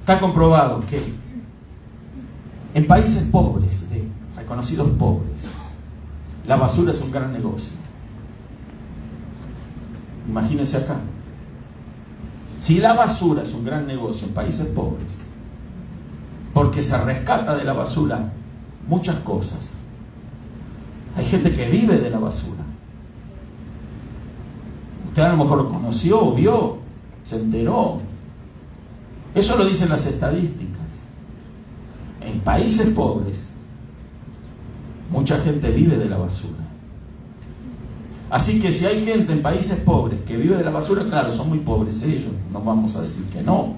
Está comprobado que en países pobres, reconocidos pobres, la basura es un gran negocio. Imagínense acá. Si la basura es un gran negocio en países pobres, porque se rescata de la basura muchas cosas. Hay gente que vive de la basura. Usted a lo mejor lo conoció, vio, se enteró. Eso lo dicen las estadísticas. En países pobres, mucha gente vive de la basura. Así que si hay gente en países pobres que vive de la basura, claro, son muy pobres ellos, no vamos a decir que no,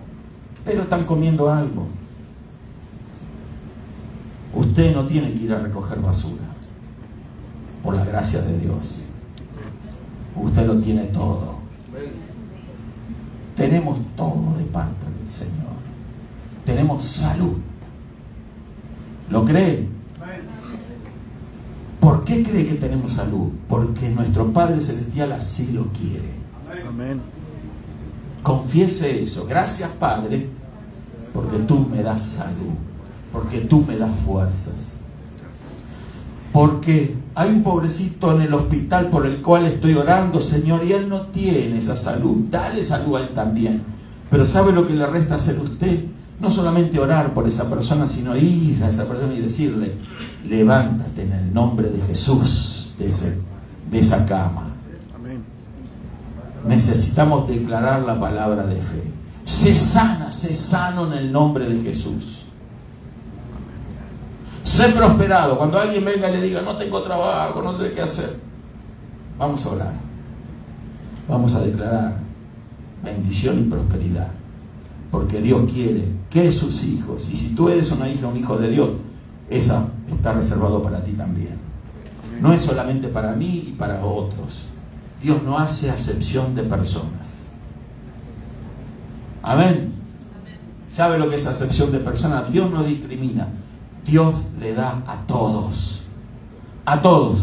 pero están comiendo algo. Usted no tiene que ir a recoger basura, por la gracia de Dios. Usted lo tiene todo. Tenemos todo de parte del Señor. Tenemos salud. ¿Lo cree? ¿Por qué cree que tenemos salud? Porque nuestro Padre Celestial así lo quiere. Amén. Confiese eso. Gracias, Padre, porque tú me das salud, porque tú me das fuerzas. Porque hay un pobrecito en el hospital por el cual estoy orando, Señor, y él no tiene esa salud. Dale salud a él también. Pero ¿sabe lo que le resta hacer usted? No solamente orar por esa persona, sino ir a esa persona y decirle: levántate en el nombre de Jesús de esa cama. Amén. Necesitamos declarar la palabra de fe. Sé sana, sé sano en el nombre de Jesús. Sé prosperado. Cuando alguien venga y le diga: no tengo trabajo, no sé qué hacer, vamos a orar. Vamos a declarar bendición y prosperidad. Porque Dios quiere que sus hijos, y si tú eres una hija o un hijo de Dios, esa está reservado para ti también. No es solamente para mí y para otros. Dios no hace acepción de personas. Amén. ¿Sabe lo que es acepción de personas? Dios no discrimina. Dios le da a todos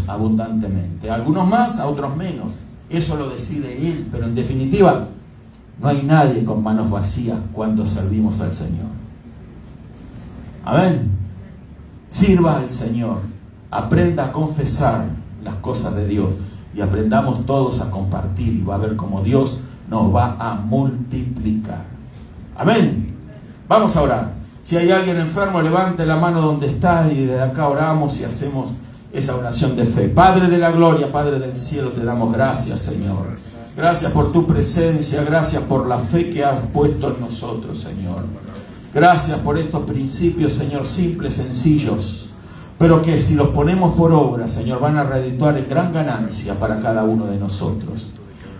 abundantemente. A algunos más, a otros menos. Eso lo decide Él, pero en definitiva, no hay nadie con manos vacías cuando servimos al Señor. Amén. Sirva al Señor. Aprenda a confesar las cosas de Dios y aprendamos todos a compartir, y va a ver cómo Dios nos va a multiplicar. Amén. Vamos a orar. Si hay alguien enfermo, levante la mano donde está y desde acá oramos y hacemos esa oración de fe. Padre de la gloria, Padre del cielo, te damos gracias, Señor. Gracias por tu presencia, gracias por la fe que has puesto en nosotros, Señor. Gracias por estos principios, Señor, simples, sencillos, pero que si los ponemos por obra, Señor, van a redituar en gran ganancia para cada uno de nosotros.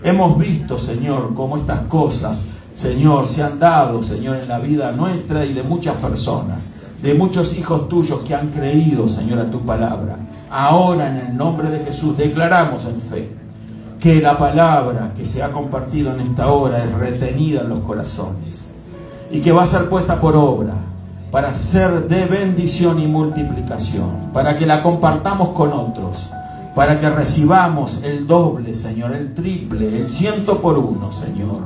Hemos visto, Señor, cómo estas cosas, Señor, se han dado, Señor, en la vida nuestra y de muchas personas, de muchos hijos tuyos que han creído, Señor, a tu palabra. Ahora, en el nombre de Jesús, declaramos en fe que la palabra que se ha compartido en esta hora es retenida en los corazones y que va a ser puesta por obra para ser de bendición y multiplicación, para que la compartamos con otros, para que recibamos el doble, Señor, el triple, el 100 por 1, Señor.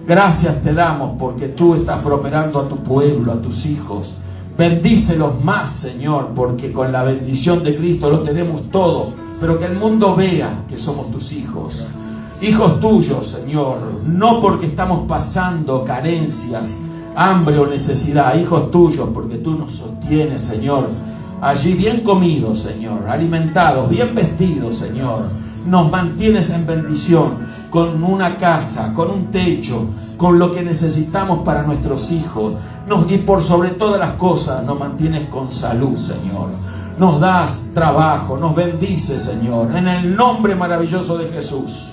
Gracias te damos porque tú estás prosperando a tu pueblo, a tus hijos. Bendícelos más, Señor, porque con la bendición de Cristo lo tenemos todo, pero que el mundo vea que somos tus hijos. Hijos tuyos, Señor, no porque estamos pasando carencias, hambre o necesidad, hijos tuyos, porque tú nos sostienes, Señor, allí bien comidos, Señor, alimentados, bien vestidos, Señor. Nos mantienes en bendición, con una casa, con un techo, con lo que necesitamos para nuestros hijos. Y por sobre todas las cosas nos mantienes con salud, Señor. Nos das trabajo, nos bendices, Señor. En el nombre maravilloso de Jesús,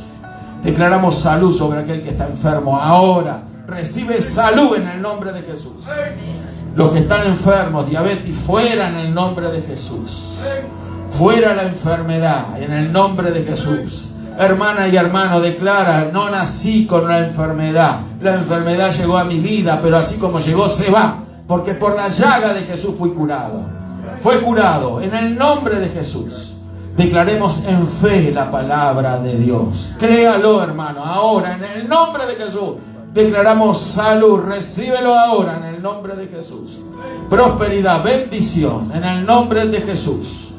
declaramos salud sobre aquel que está enfermo. Ahora recibe salud en el nombre de Jesús. Los que están enfermos, diabetes, fuera en el nombre de Jesús. Fuera la enfermedad en el nombre de Jesús. Hermana y hermano, declara: no nací con la enfermedad. La enfermedad llegó a mi vida, pero así como llegó, se va. Porque por la llaga de Jesús fui curado. Fue curado en el nombre de Jesús. Declaremos en fe la palabra de Dios. Créalo, hermano, ahora en el nombre de Jesús. Declaramos salud, recíbelo ahora en el nombre de Jesús. Prosperidad, bendición en el nombre de Jesús.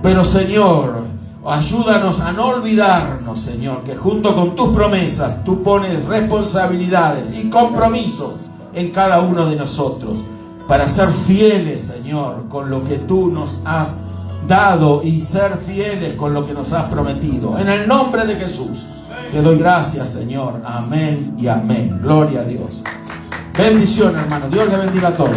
Pero Señor, ayúdanos a no olvidarnos, Señor, que junto con tus promesas tú pones responsabilidades y compromisos en cada uno de nosotros para ser fieles, Señor, con lo que tú nos has dado y ser fieles con lo que nos has prometido. En el nombre de Jesús te doy gracias, Señor. Amén y amén. Gloria a Dios. Bendición, hermano. Dios le bendiga a todos.